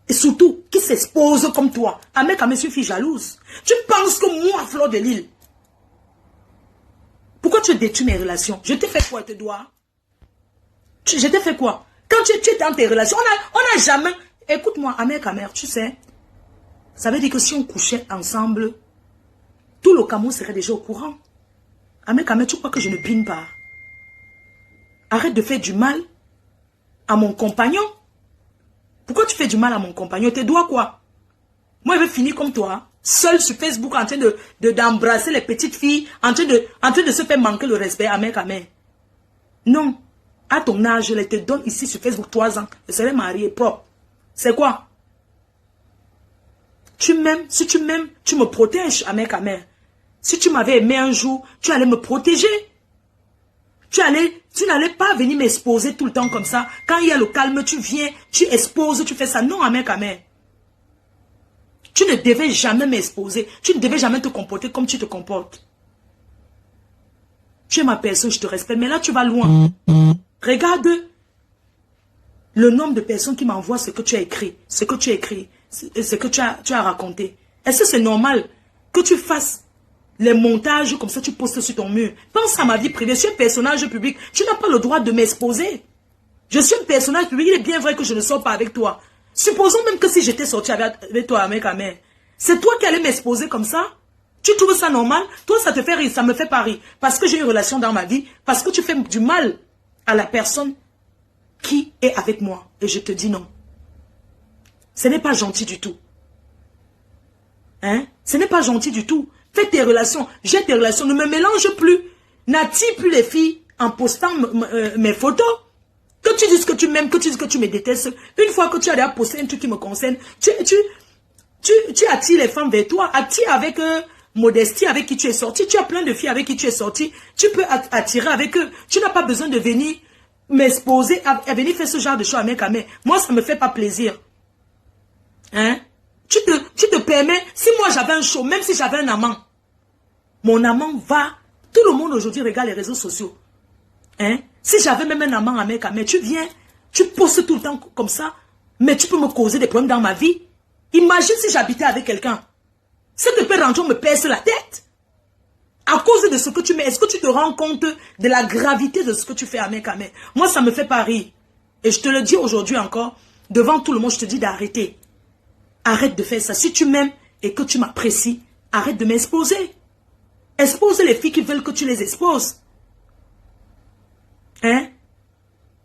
Et surtout, qui s'expose comme toi. Ahmed Kamel, je suis fille jalouse. Tu penses que moi, Fleur de Lille, pourquoi tu détruis mes relations? Je t'ai fait quoi, tes doigts? Je t'ai fait quoi? Quand tu es dans tes relations, on n'a jamais... Écoute-moi, Ahmed Kamel, tu sais, ça veut dire que si on couchait ensemble, tout le Cameroun serait déjà au courant. Ahmed Kamel, tu crois que je ne pine pas? Arrête de faire du mal à mon compagnon. Pourquoi tu fais du mal à mon compagnon? Tes doigts quoi? Moi, je vais finir comme toi, seul sur Facebook, en train d'embrasser les petites filles, en train de se faire manquer le respect, Ahmed Kamel. Non. À ton âge, je te donne ici sur Facebook 3 ans. Je serai mariée propre. C'est quoi? Tu m'aimes. Si tu m'aimes, tu me protèges, Ahmed Kamel. Si tu m'avais aimé un jour, tu allais me protéger. Tu n'allais pas venir m'exposer tout le temps comme ça. Quand il y a le calme, tu viens, tu exposes, tu fais ça. Non, Ahmed Kamel. Tu ne devais jamais m'exposer. Tu ne devais jamais te comporter comme tu te comportes. Tu es ma personne, je te respecte. Mais là, tu vas loin. Regarde le nombre de personnes qui m'envoient ce que tu as écrit. Ce que tu as écrit. Ce que tu as raconté. Est-ce que c'est normal que tu fasses les montages comme ça, tu postes sur ton mur? Pense à ma vie privée. Je suis un personnage public. Tu n'as pas le droit de m'exposer. Je suis un personnage public. Il est bien vrai que je ne sors pas avec toi. Supposons même que si j'étais sorti avec toi, Ahmed Kamel, c'est toi qui allais m'exposer comme ça? Tu trouves ça normal? Toi, ça te fait rire, ça me fait pas rire. Parce que j'ai une relation dans ma vie. Parce que tu fais du mal à la personne qui est avec moi. Et je te dis non. Ce n'est pas gentil du tout. Hein? Ce n'est pas gentil du tout. Fais tes relations. J'ai tes relations. Ne me mélange plus. N'attire plus les filles en postant mes photos. Que tu dises que tu m'aimes, que tu dises que tu me détestes. Une fois que tu as déjà posté un truc qui me concerne, tu attires les femmes vers toi. Attire avec modestie avec qui tu es sorti. Tu as plein de filles avec qui tu es sorti. Tu peux attirer avec eux. Tu n'as pas besoin de venir m'exposer, à venir faire ce genre de choses avec Ahmed. Moi, ça ne me fait pas plaisir. Hein? Tu te permets, si moi j'avais un show, même si j'avais un amant, mon amant va, tout le monde aujourd'hui regarde les réseaux sociaux. Hein? Si j'avais même un amant avec Ahmed, tu viens, tu postes tout le temps comme ça, mais tu peux me causer des problèmes dans ma vie. Imagine si j'habitais avec quelqu'un. Ça te peut rentrer, me perce la tête. À cause de ce que tu mets, est-ce que tu te rends compte de la gravité de ce que tu fais avec Ahmed? Moi, ça me fait pas rire. Et je te le dis aujourd'hui encore, devant tout le monde, je te dis d'arrêter. Arrête de faire ça. Si tu m'aimes et que tu m'apprécies, arrête de m'exposer. Expose les filles qui veulent que tu les exposes. Hein?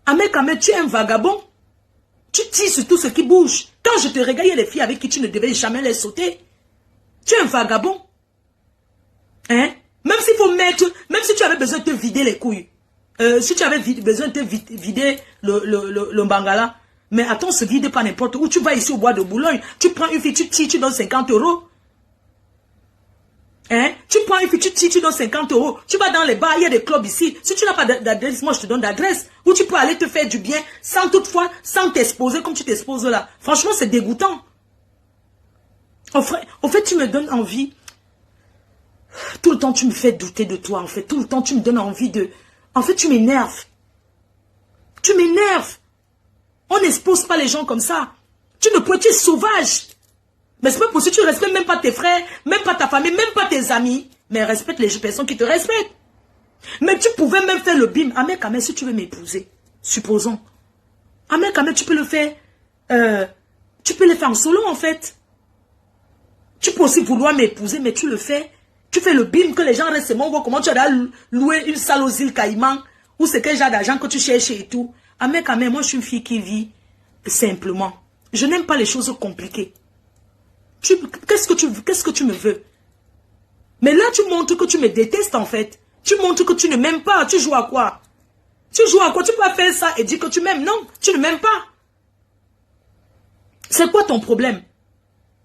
Ahmed Kamel, tu es un vagabond. Tu tires sur tout ce qui bouge. Quand je te regarde, il y a des filles avec qui tu ne devais jamais les sauter. Tu es un vagabond. Hein? Même s'il faut mettre, même si tu avais besoin de te vider les couilles. Si tu avais besoin de te vider le bangala. Mais attends, se vide pas n'importe où. Tu vas ici au bois de Boulogne. Tu prends une fille, tu tires, tu donnes 50 €. Hein? Tu prends une fille, tu tires, tu donnes 50 €. Tu vas dans les bars, il y a des clubs ici. Si tu n'as pas d'adresse, moi je te donne l'adresse. Où tu peux aller te faire du bien sans toutefois, sans t'exposer comme tu t'exposes là. Franchement, c'est dégoûtant. Au fait, tu me donnes envie. Tout le temps, tu me fais douter de toi. En fait, tout le temps, tu me donnes envie de... En fait, tu m'énerves. Tu m'énerves. On n'expose pas les gens comme ça. Tu es sauvage. Mais c'est pas possible, tu ne respectes même pas tes frères, même pas ta famille, même pas tes amis. Mais respecte les personnes qui te respectent. Mais tu pouvais même faire le bim. Ahmed Kamel, si tu veux m'épouser, supposons. Ahmed Kamel, tu peux le faire. Tu peux le faire en solo en fait. Tu peux aussi vouloir m'épouser, mais tu le fais. Tu fais le bim, que les gens restent seulement voir comment tu as loué une salle aux îles Caïmans. Ou c'est quel genre d'argent que tu cherches et tout. Ahmed Kamel, moi je suis une fille qui vit simplement. Je n'aime pas les choses compliquées. Qu'est-ce que tu me veux? Mais là tu montres que tu me détestes en fait. Tu montres que tu ne m'aimes pas. Tu joues à quoi? Tu joues à quoi? Tu peux pas faire ça et dire que tu m'aimes. Non, tu ne m'aimes pas. C'est quoi ton problème?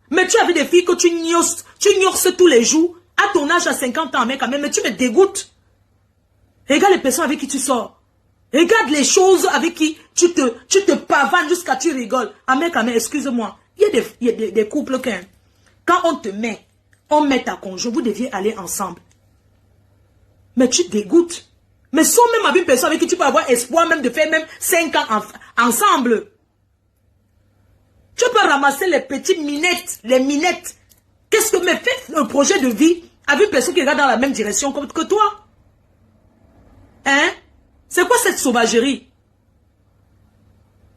Mais tu as vu des filles que tu ignores tous les jours. À ton âge, à 50 ans, Ahmed Kamel, mais tu me dégoûtes. Regarde les personnes avec qui tu sors. Regarde les choses avec qui tu te pavanes jusqu'à tu rigoles. Amen, excuse-moi. Il y a des couples quand on te met, on met ta conjointe, vous deviez aller ensemble. Mais tu te dégoûtes. Mais sans même avec une personne avec qui tu peux avoir espoir même de faire même 5 ans ensemble. Tu peux ramasser les petites minettes, les minettes. Qu'est-ce que mais fais un projet de vie avec une personne qui regarde dans la même direction que toi? Hein? C'est quoi cette sauvagerie?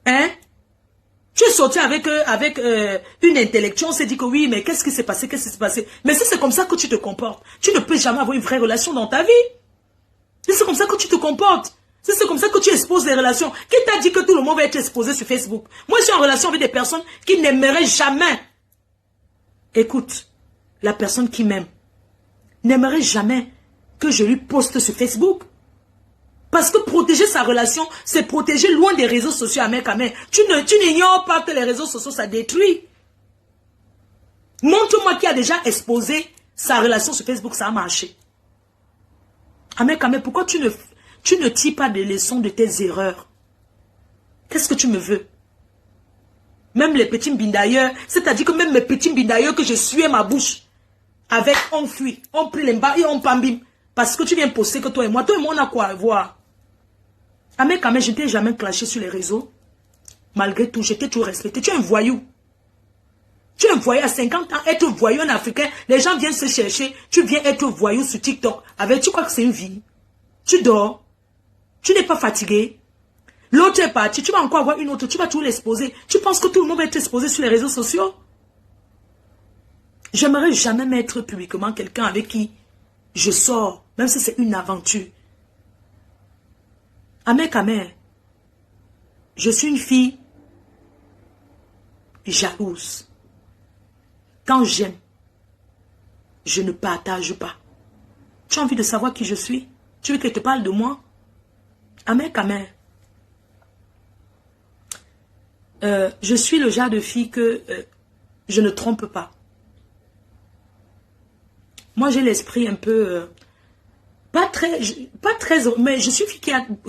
Hein? Tu es sorti avec une intellectuelle, on s'est dit que oui, mais qu'est-ce qui s'est passé? Qu'est-ce qui s'est passé? Mais si c'est comme ça que tu te comportes, tu ne peux jamais avoir une vraie relation dans ta vie. Si c'est comme ça que tu te comportes, si c'est comme ça que tu exposes les relations, qui t'a dit que tout le monde va être exposé sur Facebook? Moi, je suis en relation avec des personnes qui n'aimeraient jamais. Écoute, la personne qui m'aime n'aimerait jamais que je lui poste sur Facebook. Parce que protéger sa relation, c'est protéger loin des réseaux sociaux, amen. Tu n'ignores pas que les réseaux sociaux, ça détruit. Montre-moi qui a déjà exposé sa relation sur Facebook, ça a marché. Amen, pourquoi tu ne tires pas des leçons de tes erreurs? Qu'est-ce que tu me veux? Même les petits mbindailleurs, c'est-à-dire que même mes petits mbindailleurs que je suais ma bouche, avec on fuit, on prie les bas et on pambim. Parce que tu viens poster que toi et moi on a quoi à voir? Amen, je ne t'ai jamais clashé sur les réseaux. Malgré tout, je t'ai toujours respecté. Tu es un voyou. Tu es un voyou à 50 ans, être voyou en africain. Les gens viennent se chercher. Tu viens être voyou sur TikTok. Tu crois que c'est une vie? Tu dors. Tu n'es pas fatigué. L'autre est parti. Tu vas encore avoir une autre. Tu vas tout l'exposer. Tu penses que tout le monde va être exposé sur les réseaux sociaux? J'aimerais jamais mettre publiquement quelqu'un avec qui je sors. Même si c'est une aventure. Amen. Je suis une fille jalouse. Quand j'aime, je ne partage pas. Tu as envie de savoir qui je suis? Tu veux que je te parle de moi? Amen. Je suis le genre de fille que je ne trompe pas. Moi, j'ai l'esprit un peu... Pas très, mais je suis fille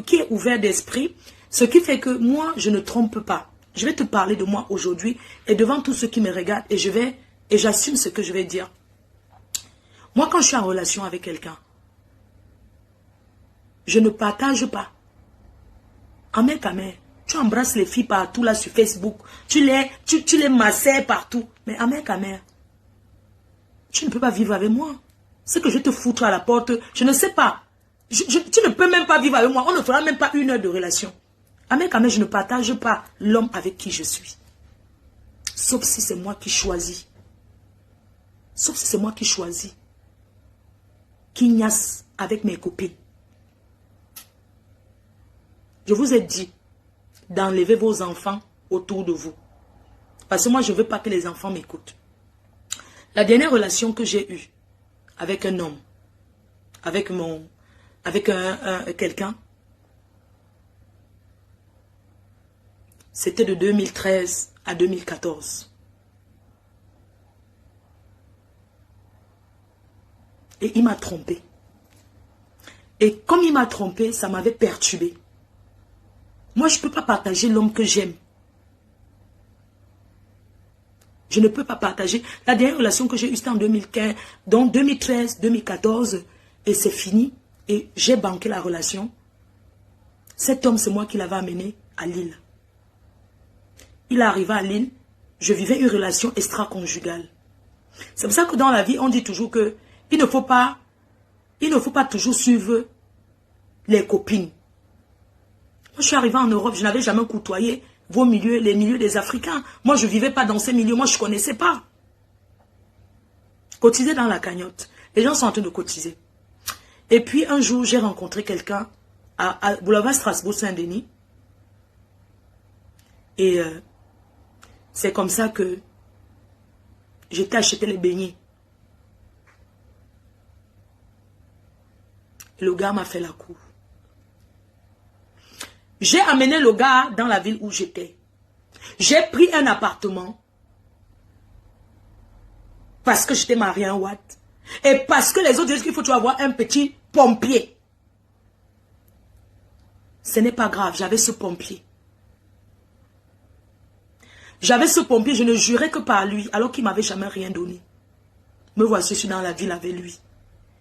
qui est ouvert d'esprit, ce qui fait que moi, je ne trompe pas. Je vais te parler de moi aujourd'hui et devant tous ceux qui me regardent et j'assume ce que je vais dire. Moi, quand je suis en relation avec quelqu'un, je ne partage pas. Amen. Tu embrasses les filles partout là sur Facebook, tu les massais partout. Mais amen. Tu ne peux pas vivre avec moi. C'est que je vais te foutre à la porte, je ne sais pas. Tu ne peux même pas vivre avec moi. On ne fera même pas 1 heure de relation. Amen, je ne partage pas l'homme avec qui je suis. Sauf si c'est moi qui choisis. Sauf si c'est moi qui choisis. Qui niasse avec mes copines. Je vous ai dit d'enlever vos enfants autour de vous. Parce que moi, je ne veux pas que les enfants m'écoutent. La dernière relation que j'ai eue avec un homme, avec quelqu'un, c'était de 2013 à 2014. Et il m'a trompé. Et comme il m'a trompé, ça m'avait perturbé. Moi, je ne peux pas partager l'homme que j'aime. Je ne peux pas partager. La dernière relation que j'ai eue, c'était en 2015, donc 2013, 2014, et c'est fini. Et j'ai banqué la relation. Cet homme, c'est moi qui l'avais amené à Lille. Il est arrivé à Lille, je vivais une relation extra-conjugale. C'est pour ça que dans la vie, on dit toujours que il ne faut pas toujours suivre les copines. Moi, je suis arrivé en Europe, je n'avais jamais côtoyé les milieux des Africains. Moi, je ne vivais pas dans ces milieux, moi, je ne connaissais pas. Cotiser dans la cagnotte. Les gens sont en train de cotiser. Et puis, un jour, j'ai rencontré quelqu'un à Boulevard Strasbourg-Saint-Denis. Et c'est comme ça que j'étais acheté les beignets. Le gars m'a fait la cour. J'ai amené le gars dans la ville où j'étais. J'ai pris un appartement. Parce que j'étais mariée à un Watt. Et parce que les autres disent qu'il faut avoir un petit pompier. Ce n'est pas grave, j'avais ce pompier. J'avais ce pompier, je ne jurais que par lui, alors qu'il ne m'avait jamais rien donné. Me voici, je suis dans la ville avec lui.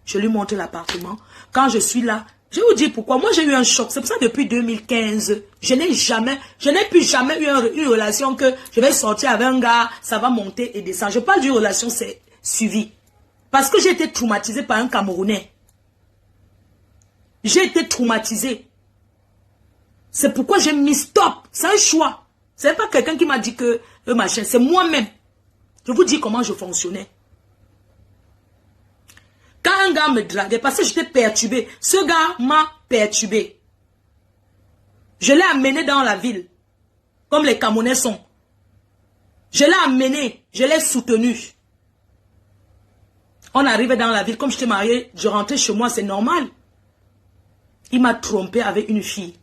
Je lui montre l'appartement. Quand je suis là, je vais vous dire pourquoi. Moi, j'ai eu un choc. C'est pour ça que depuis 2015, je n'ai plus jamais eu une relation que je vais sortir avec un gars, ça va monter et descendre. Je parle d'une relation, c'est suivi. Parce que j'ai été traumatisée par un Camerounais. J'ai été traumatisée. C'est pourquoi j'ai mis stop. C'est un choix. Ce n'est pas quelqu'un qui m'a dit que machin. C'est moi-même. Je vous dis comment je fonctionnais. Quand un gars me draguait, parce que j'étais perturbée, ce gars m'a perturbée. Je l'ai amené dans la ville, comme les Camerounais sont. Je l'ai amené, je l'ai soutenu. On arrivait dans la ville, comme j'étais mariée, je rentrais chez moi, c'est normal. Il m'a trompé avec une fille.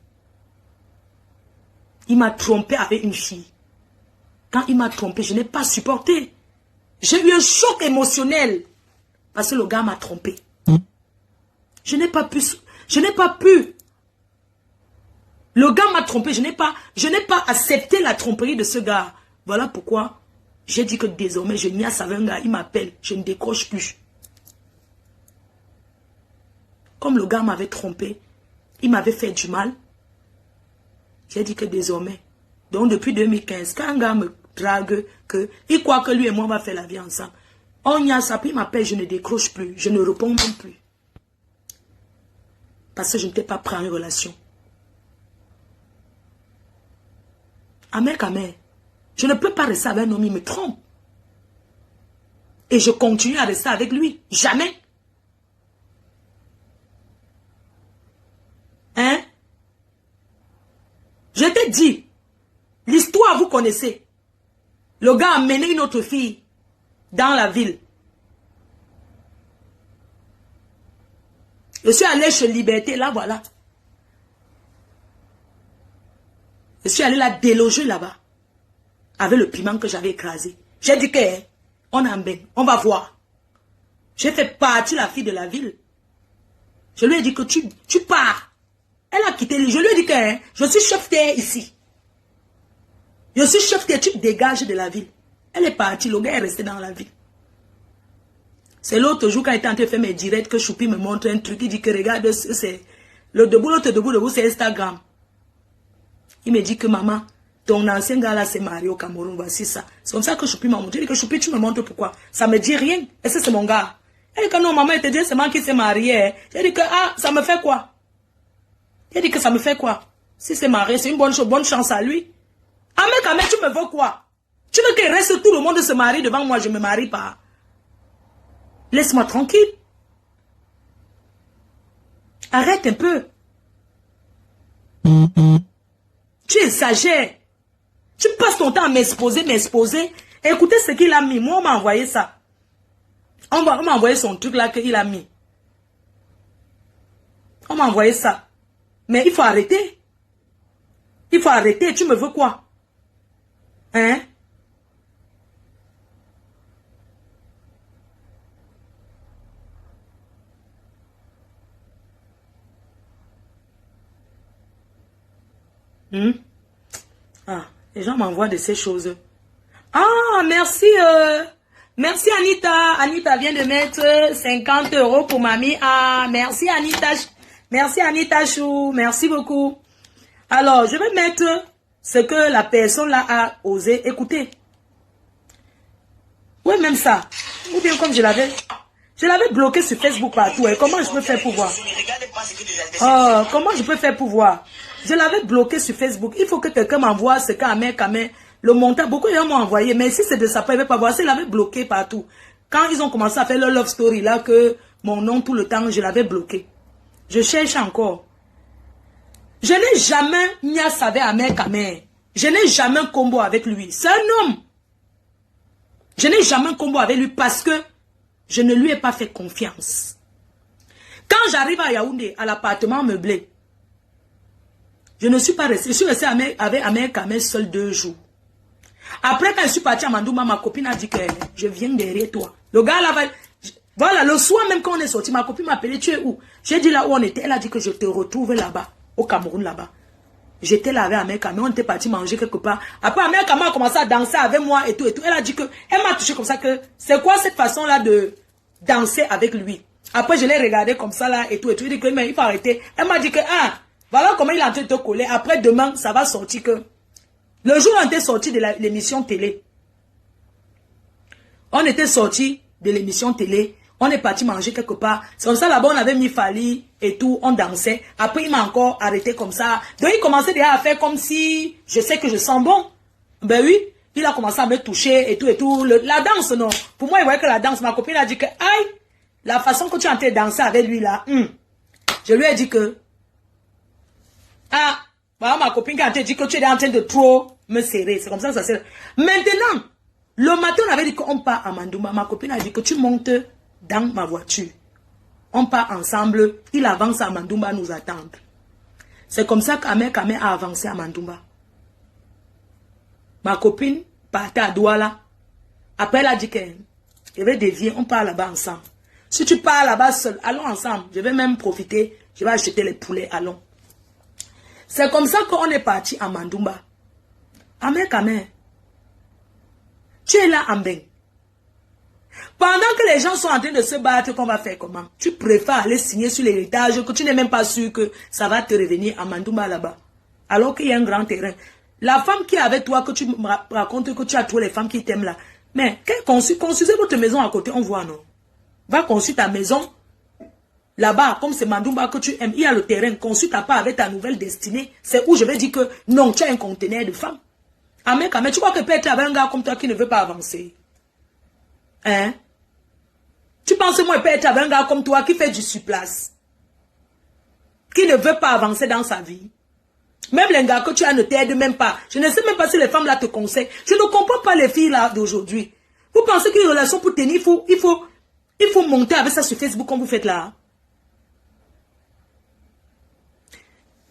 Il m'a trompé avec une fille. Quand il m'a trompé, je n'ai pas supporté. J'ai eu un choc émotionnel. Parce que le gars m'a trompé. Je n'ai pas pu. Le gars m'a trompé. Je n'ai pas accepté la tromperie de ce gars. Voilà pourquoi j'ai dit que désormais, je n'y a avec un gars. Il m'appelle. Je ne décroche plus. Comme le gars m'avait trompé, il m'avait fait du mal. J'ai dit que désormais. Donc depuis 2015, quand un gars me drague, il croit que lui et moi on va faire la vie ensemble. On y a ça, puis il m'appelle, je ne décroche plus, je ne réponds même plus. Parce que je n'étais pas prêt à une relation. Amer, je ne peux pas rester avec un homme, il me trompe. Et je continue à rester avec lui. Jamais. Hein? Je t'ai dit, l'histoire vous connaissez. Le gars a mené une autre fille dans la ville. Je suis allé chez Liberté, là voilà. Je suis allé la déloger là-bas. Avec le piment que j'avais écrasé. J'ai dit que, on embête, on va voir. J'ai fait partir la fille de la ville. Je lui ai dit que tu pars. Elle a quitté lui. Je lui ai dit que, je suis chef terre ici. Je suis chef terre, tu dégages de la ville. Elle est partie, le gars est resté dans la ville. C'est l'autre jour quand il était en train de faire mes directs que Choupi me montre un truc. Il dit que regarde, c'est l'autre debout, c'est Instagram. Il me dit que maman, ton ancien gars là s'est marié au Cameroun, voici ça. C'est comme ça que Choupi m'a montré. Il dit que Choupi, tu me montres pourquoi. Ça me dit rien. Est-ce que c'est mon gars? Elle dit que non, maman, elle te dit c'est moi qui s'est marié. J'ai dit que ça me fait quoi? Il dit que ça me fait quoi? Si c'est marié, c'est une bonne chose, bonne chance à lui. Ahmed, tu me veux quoi? Tu veux qu'il reste tout le monde se marie devant moi, je ne me marie pas. Laisse-moi tranquille. Arrête un peu. Tu exagères. Tu passes ton temps à m'exposer. Écoutez ce qu'il a mis. Moi, on m'a envoyé ça. On m'a envoyé son truc là qu'il a mis. On m'a envoyé ça. Mais il faut arrêter. Il faut arrêter. Tu me veux quoi? Hein? Les gens m'envoient de ces choses. Ah, merci. Merci Anita. Anita vient de mettre 50 € pour mamie. Ah, merci Anita. Merci Anita Chou. Merci beaucoup. Alors, je vais mettre ce que la personne là a osé écouter. Oui, même ça. Ou bien comme je l'avais bloqué sur Facebook partout. Et comment je peux faire pour voir? Oh, comment je peux faire pour voir? Je l'avais bloqué sur Facebook. Il faut que quelqu'un m'envoie ce qu'Amer, le montant. Beaucoup de gens m'ont envoyé. Mais si c'est de sa part, il ne va pas voir. Il l'avait bloqué partout. Quand ils ont commencé à faire leur love story, là, que mon nom tout le temps, je l'avais bloqué. Je cherche encore. Je n'ai jamais mis à savoir Amer Kamer. Je n'ai jamais un combo avec lui. C'est un homme. Je n'ai jamais un combo avec lui parce que je ne lui ai pas fait confiance. Quand j'arrive à Yaoundé, à l'appartement meublé, je ne suis pas restée. Je suis restée avec Amer Kamer seul 2 jours. Après, quand je suis partie à Mandouma, ma copine a dit que je viens derrière toi. Le gars là, voilà, le soir même quand on est sorti, ma copine m'a appelé, tu es où? J'ai dit là où on était, elle a dit que je te retrouve là-bas. au Cameroun là-bas. J'étais là avec Amel Kamé, on était parti manger quelque part. Après, Amel Kamé a commencé à danser avec moi et tout et tout. Elle a dit que, elle m'a touché comme ça que, c'est quoi cette façon-là de danser avec lui? Après, je l'ai regardé comme ça là et tout et tout. Il dit que, mais il faut arrêter. Elle m'a dit que, ah, voilà comment il est en train de te coller. Après, demain, ça va sortir que, le jour où on était sorti de l'émission télé, on était sorti de l'émission télé, on est parti manger quelque part. C'est comme ça, là-bas, on avait mis Fali et tout, on dansait. Après, il m'a encore arrêté comme ça. Donc, il commençait déjà à faire comme si je sais que je sens bon. Ben oui, il a commencé à me toucher et tout et tout. La danse, non. Pour moi, il voyait que la danse, ma copine a dit que, aïe, la façon que tu es en train de danser avec lui là, je lui ai dit que, ah, voilà ma copine qui a dit que tu es en train de trop me serrer. C'est comme ça que ça s'est. Maintenant, le matin, on avait dit qu'on part à Mandoumba. Ma copine a dit que tu montes dans ma voiture. On part ensemble. Il avance à Mandoumba nous attendre. C'est comme ça qu'Amel Kamé a avancé à Mandoumba. Ma copine partait à Douala. Après, elle a dit qu'elle va dévier. On part là-bas ensemble. Si tu pars là-bas seul, allons ensemble. Je vais même profiter. Je vais acheter les poulets. Allons. C'est comme ça qu'on est parti à Mandoumba. Amel Kamé, tu es là en bain. Pendant que les gens sont en train de se battre, qu'on va faire comment? Tu préfères aller signer sur l'héritage que tu n'es même pas sûr que ça va te revenir à Mandoumba là-bas. Alors qu'il y a un grand terrain. La femme qui est avec toi, que tu me racontes que tu as trouvé les femmes qui t'aiment là. Mais, construisez votre maison à côté, on voit non? Va construire ta maison. Là-bas, comme c'est Mandoumba que tu aimes, il y a le terrain. Construis ta part avec ta nouvelle destinée. C'est où je vais dire que non, tu as un conteneur de femmes. Amel Kamé, tu crois que peut-être avec un gars comme toi qui ne veut pas avancer? Hein? Tu penses moi peut être avec un gars comme toi qui fait du surplace? Qui ne veut pas avancer dans sa vie? Même les gars que tu as ne t'aident même pas. Je ne sais même pas si les femmes là te conseillent. Je ne comprends pas les filles là d'aujourd'hui. Vous pensez qu'une relation pour tenir, il faut monter avec ça sur Facebook comme vous faites là?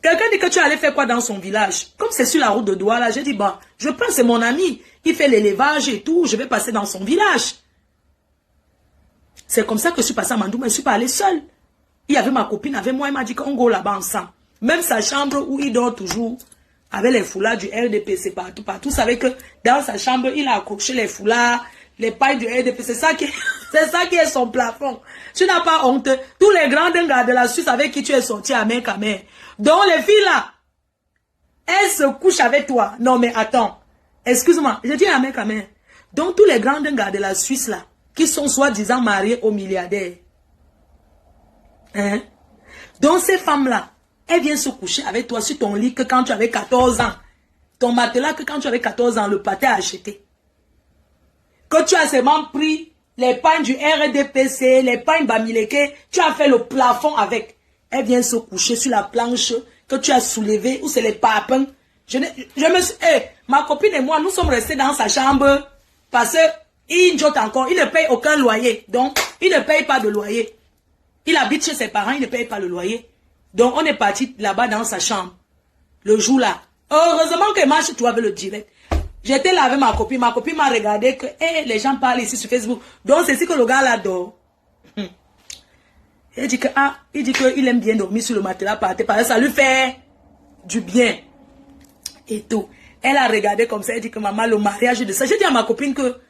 Quelqu'un dit que tu allais faire quoi dans son village? Comme c'est sur la route de Douala, j'ai dit, bah, je pense que c'est mon ami. Il fait l'élevage et tout. Je vais passer dans son village. C'est comme ça que je suis passée à Mandoumba. Je ne suis pas allée seule. Il y avait ma copine avec moi. Elle m'a dit qu'on go là-bas ensemble. Même sa chambre où il dort toujours. Avec les foulards du RDPC partout. Vous savez que dans sa chambre, il a accroché les foulards, les pailles du RDPC. C'est ça qui est son plafond. Tu n'as pas honte. Tous les grands gars de la Suisse avec qui tu es sorti à Amel Kamé. Donc les filles là, elles se couchent avec toi. Non mais attends. Excuse-moi. Je dis à Amel Kamé. Donc tous les grands gars de la Suisse là, qui sont soi-disant mariés aux milliardaires. Hein? Donc ces femmes-là, elles viennent se coucher avec toi sur ton lit que quand tu avais 14 ans. Ton matelas que quand tu avais 14 ans, le pâté a acheté. Que tu as seulement pris les pains du RDPC, les pains Bamileke, tu as fait le plafond avec. Elles viennent se coucher sur la planche que tu as soulevée, ou c'est les papins. Ma copine et moi, nous sommes restés dans sa chambre parce que il jote encore, il ne paye aucun loyer. Donc, il ne paye pas de loyer. Il habite chez ses parents, il ne paye pas le loyer. Donc, on est parti là-bas dans sa chambre. Le jour là. Heureusement que Marche, tu avais le direct. J'étais là avec ma copine m'a regardé que les gens parlent ici sur Facebook. Donc, c'est ce que le gars là dort. Il dit que, il aime bien dormir sur le matelas par terre. Ça lui fait du bien. Et tout. Elle a regardé comme ça, elle dit que maman, le mariage de ça. J'ai dit à ma copine que,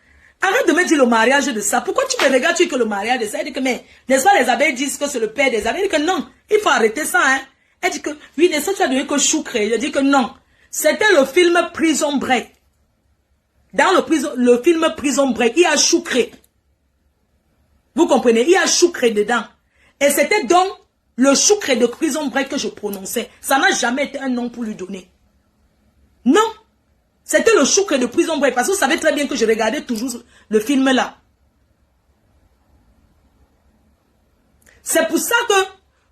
arrête de me dire le mariage de ça. Pourquoi tu me regardes, tu dis que le mariage de ça? Elle dit que, mais, n'est-ce pas, les abeilles disent que c'est le père des abeilles? Elle dit que non, il faut arrêter ça, hein. Elle dit que, oui, n'est-ce pas, tu as donné que Choukre? Elle dit que non. C'était le film Prison Break. Dans le film Prison Break, il y a Choukre. Vous comprenez? Il y a Choukre dedans. Et c'était donc le Choukre de Prison Break que je prononçais. Ça n'a jamais été un nom pour lui donner. Non. C'était le Choukre de Prison Break. Parce que vous savez très bien que je regardais toujours le film là. C'est pour ça que,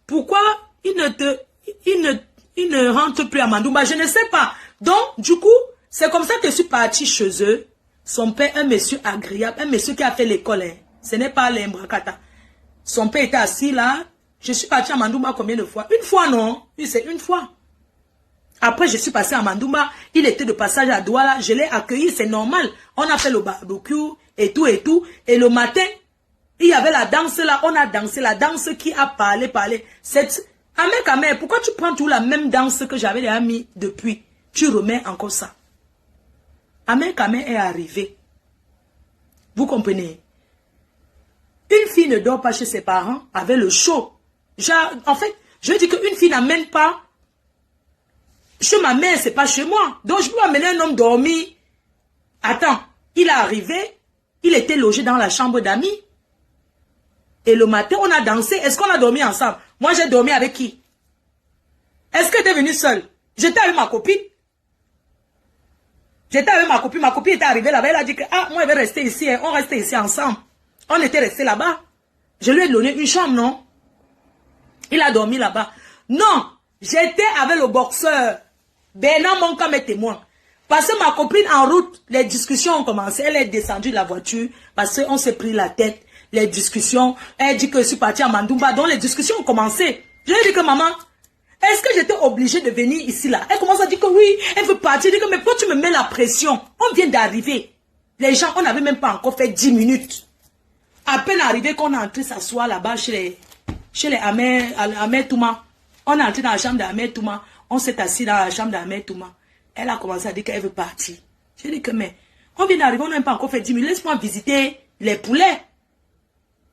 pourquoi il ne rentre plus à Mandoumba, je ne sais pas. Donc, du coup, c'est comme ça que je suis partie chez eux. Son père, un monsieur agréable, un monsieur qui a fait l'école. Hein. Ce n'est pas l'Embrakata. Son père était assis là. Je suis partie à Mandoumba combien de fois? Une fois, non? Oui, c'est une fois. Après, je suis passée à Mandoumba. Il était de passage à Douala. Je l'ai accueilli, c'est normal. On a fait le barbecue et tout et tout. Et le matin, il y avait la danse là. On a dansé la danse qui a parlé. Amé, pourquoi tu prends tout la même danse que j'avais déjà mis depuis? Tu remets encore ça. Amé est arrivé. Vous comprenez? Une fille ne dort pas chez ses parents avec le chaud. En fait, je veux dire qu'une fille n'amène pas chez ma mère, c'est pas chez moi. Donc, je peux amener un homme dormir. Attends, il est arrivé, il était logé dans la chambre d'amis. Et le matin, on a dansé. Est-ce qu'on a dormi ensemble? Moi, j'ai dormi avec qui? Est-ce que tu es venu seule? J'étais avec ma copine. J'étais avec ma copine. Ma copine était arrivée là-bas. Elle a dit que, ah, moi, je vais rester ici. On restait ici ensemble. On était restés là-bas. Je lui ai donné une chambre, non? Il a dormi là-bas. Non, j'étais avec le boxeur. Bernard Monka est témoin. Parce que ma copine en route, les discussions ont commencé. Elle est descendue de la voiture parce qu'on s'est pris la tête. Les discussions, elle dit que je suis partie à Mandumba. Donc les discussions ont commencé. Je lui ai dit que maman, est-ce que j'étais obligée de venir ici là? Elle commence à dire que oui, elle veut partir. Je dis que mais pourquoi tu me mets la pression? On vient d'arriver. Les gens, on n'avait même pas encore fait 10 minutes. À peine arrivé qu'on est entré s'asseoir là-bas chez les Ahmed Touma. On est entré dans la chambre d'Ahmed Touma. On s'est assis dans la chambre d'Ahmed Touma. Elle a commencé à dire qu'elle veut partir. Je dis que mais, on vient d'arriver, on n'a même pas encore fait 10 minutes. Laisse-moi visiter les poulets.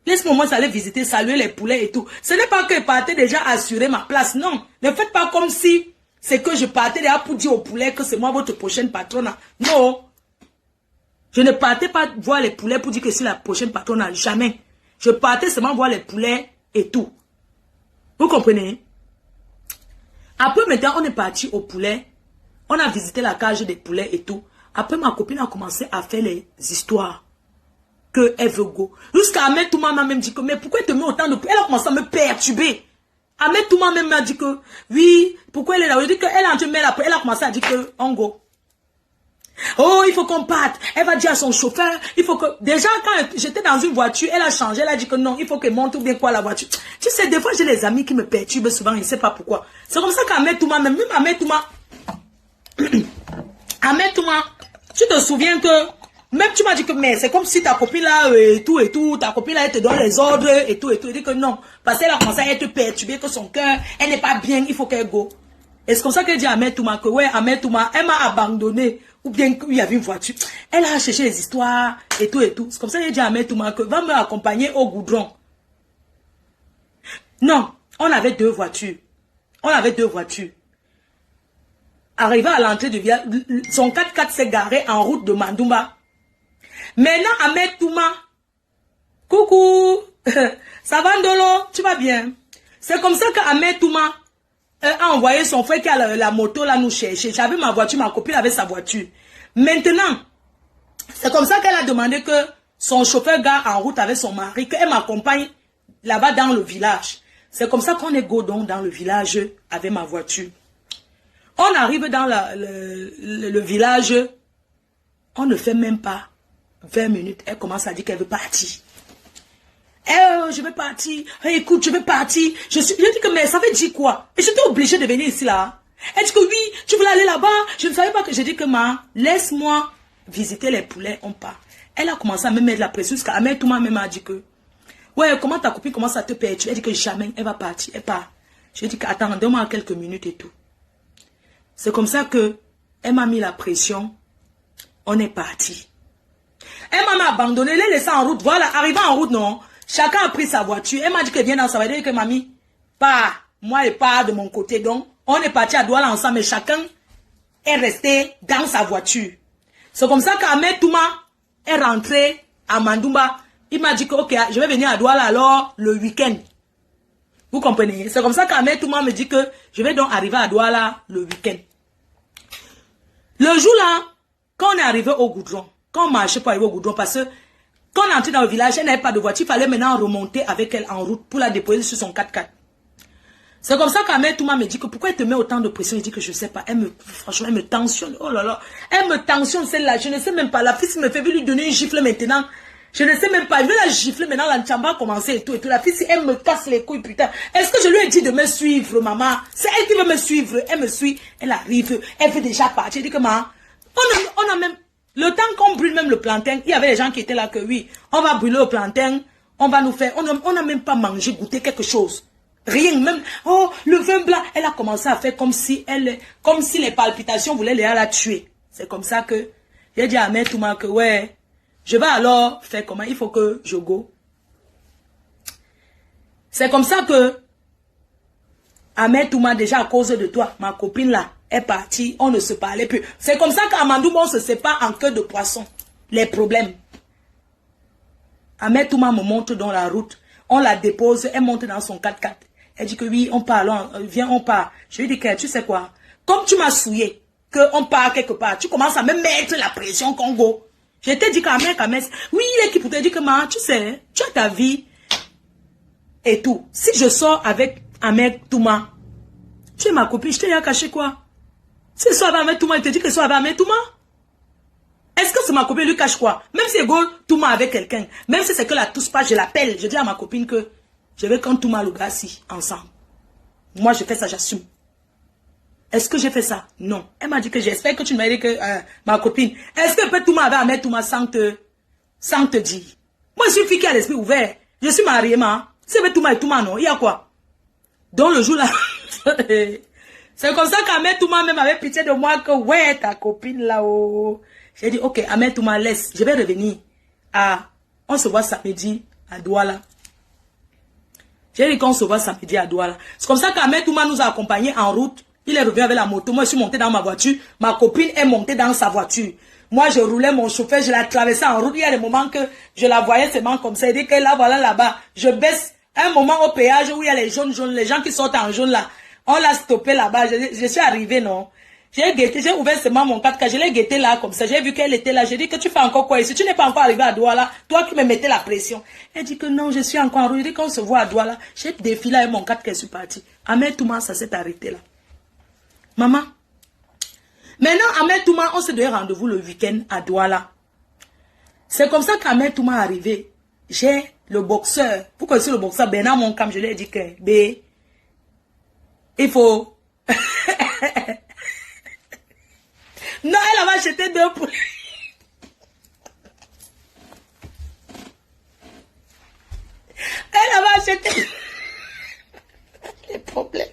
Laisse-moi moi aller visiter, saluer les poulets et tout. Ce n'est pas que je partais déjà assurer ma place, non. Ne faites pas comme si c'est que je partais déjà pour dire aux poulets que c'est moi votre prochaine patronne. Non. Je ne partais pas voir les poulets pour dire que c'est la prochaine patronne. Jamais. Je partais seulement voir les poulets et tout. Vous comprenez? Après maintenant, on est parti aux poulets. On a visité la cage des poulets et tout. Après, ma copine a commencé à faire les histoires. qu'elle veut go. Jusqu'à Ahmed Touma m'a même dit que, mais pourquoi elle te met autant de... Elle a commencé à me perturber. Ahmed Touma même m'a dit que, oui, pourquoi elle est là? Je dis qu'elle est en train de mettre après. Elle a commencé à dire que, on go. Oh, il faut qu'on parte. Elle va dire à son chauffeur, il faut que... Déjà, quand j'étais dans une voiture, elle a changé. Elle a dit que non, il faut qu'elle monte ou bien quoi la voiture. Tu sais, des fois, j'ai des amis qui me perturbent souvent, je ne sais pas pourquoi. C'est comme ça qu'Ahmed Touma, même Ahmed Touma... Ahmed Touma, tu te souviens que... Même tu m'as dit que, mais c'est comme si ta copine là, et tout, ta copine là, elle te donne les ordres, et tout. Elle dit que non. Parce qu'elle a commencé à être perturbée, que son cœur, elle n'est pas bien, il faut qu'elle go. Et c'est comme ça qu'elle dit à Ahmed Touma que, ouais, Ahmed Touma, elle m'a abandonné. Ou bien qu'il y avait une voiture. Elle a cherché les histoires, et tout. C'est comme ça qu'elle dit à Ahmed Touma que, va me accompagner au goudron. Non, on avait deux voitures. Arrivé à l'entrée du village, son 4x4 s'est garé en route de Mandumba. Maintenant, Ahmed Touma, coucou, ça va Ndolo, tu vas bien? C'est comme ça qu'Ahmed Touma a envoyé son frère qui a la moto là nous chercher. J'avais ma voiture, ma copine avait sa voiture. Maintenant, c'est comme ça qu'elle a demandé que son chauffeur gare en route avec son mari, qu'elle m'accompagne là-bas dans le village. C'est comme ça qu'on est godon dans le village avec ma voiture. On arrive dans le village, on ne fait même pas 20 minutes, elle commence à dire qu'elle veut partir. Je veux partir. Écoute, je veux partir. Je dis que, mais ça veut dire quoi? Et j'étais obligée de venir ici, là. Elle dit que oui, tu voulais aller là-bas. Je ne savais pas que... J'ai dit que, laisse-moi visiter les poulets, on part. Elle a commencé à me mettre la pression, jusqu'à Ahmed Touma même a dit que, ouais, comment ta copine commence à te perdre? Elle dit que jamais, elle va partir, elle part. Je dis que, attends, donne-moi quelques minutes et tout. C'est comme ça que, elle m'a mis la pression. On est parti. Elle m'a abandonné, elle l'a laissé en route. Voilà, arrivant en route, non. Chacun a pris sa voiture. Elle m'a dit qu'elle vient dans sa voiture et que mamie, pas, moi et pas de mon côté. Donc, on est parti à Douala ensemble, mais chacun est resté dans sa voiture. C'est comme ça qu'Ahmed Touma est rentré à Mandumba. Il m'a dit que, ok, je vais venir à Douala alors le week-end. Vous comprenez? C'est comme ça qu'Ahmed Touma me dit que je vais donc arriver à Douala le week-end. Le jour là, quand on est arrivé au goudron, quand on marchait pour arriver au goudron, parce que quand on est entré dans le village, elle n'avait pas de voiture, il fallait maintenant remonter avec elle en route pour la déposer sur son 4x4. C'est comme ça qu'Ahmed Touma me dit que pourquoi elle te met autant de pression? Il dit que je ne sais pas. Franchement, elle me tensionne. Oh là là. Elle me tensionne celle-là. Je ne sais même pas. La fille me fait lui donner une gifle maintenant. Je ne sais même pas. Je vais la gifler maintenant. La tchamba a commencé et tout. La fille, elle me casse les couilles, putain. Est-ce que je lui ai dit de me suivre, maman? C'est elle qui veut me suivre. Elle me suit. Elle arrive. Elle veut déjà partir. Elle dit que maman, on a même... Le temps qu'on brûle même le plantain, il y avait des gens qui étaient là que oui, on va brûler le plantain, on va nous faire, on n'a même pas mangé, goûté quelque chose. Rien, même, oh, le vin blanc, elle a commencé à faire comme si les palpitations voulaient la tuer. C'est comme ça que, j'ai dit à Ahmed Touma que, ouais, je vais alors faire comment, il faut que je go. C'est comme ça que, Ahmed Touma, déjà à cause de toi, ma copine là, est partie, on ne se parlait plus. C'est comme ça qu'Amandou, on se sépare en queue de poisson. Les problèmes. Ahmed Touma me montre dans la route, on la dépose, elle monte dans son 4x4. Elle dit que oui, on part, viens, on part. Je lui dis que tu sais quoi, comme tu m'as souillé, qu'on part quelque part, tu commences à me mettre la pression Congo. Je t'ai dit qu'Ahmed, oui, l'équipe te dit que maman, tu sais, tu as ta vie et tout. Si je sors avec Ahmed Touma, tu es ma copine, je t'ai caché quoi? Si je sors avec Ahmed Touma, il te dit que je sors avec Ahmed Touma? Est-ce que c'est ma copine lui cache quoi? Même si Ego Touma avec quelqu'un, même si c'est que la touche pas, je l'appelle, je dis à ma copine que je vais quand Touma le gars si ensemble. Moi je fais ça, j'assume. Est-ce que j'ai fait ça? Non. Elle m'a dit que j'espère que tu m'as dit que ma copine, est-ce que peut Touma avait à mettre Touma sans te dire? Moi je suis une fille qui a l'esprit ouvert. Je suis mariée, ma. Si c'est Touma et Touma, non, il y a quoi? Donc le jour là, c'est comme ça qu'Ahmed Touma même avait pitié de moi que ouais, ta copine là-haut. J'ai dit, ok, Ahmed Touma, laisse, je vais revenir. On se voit samedi à Douala. J'ai dit qu'on se voit samedi à Douala. C'est comme ça qu'Ahmed Touma nous a accompagnés en route. Il est revenu avec la moto. Moi, je suis montée dans ma voiture. Ma copine est montée dans sa voiture. Moi, je roulais mon chauffeur, je la traversais en route. Il y a des moments que je la voyais seulement comme ça. Il dit que là, voilà, là-bas, je baisse un moment au péage où il y a les jaunes, les gens qui sortent en jaune là. On l'a stoppé là-bas. Je suis arrivée, non? J'ai guetté, j'ai ouvert seulement mon 4K, je l'ai guetté là comme ça, j'ai vu qu'elle était là, j'ai dit que tu fais encore quoi ici, tu n'es pas encore arrivé à Douala, toi qui me mettais la pression. Elle dit que non, je suis encore en route, je dis qu'on se voit à Douala, j'ai défilé avec mon 4K, je suis parti. Ahmed Touma, ça s'est arrêté là. Maman, maintenant Ahmed Touma, on se donne rendez-vous le week-end à Douala. C'est comme ça qu'Ahmed Touma est arrivé. J'ai le boxeur, vous connaissez le boxeur Bernard Moncam, je lui ai dit que, il faut... Non, elle va acheter 2 poulets. Elle va acheter les problèmes.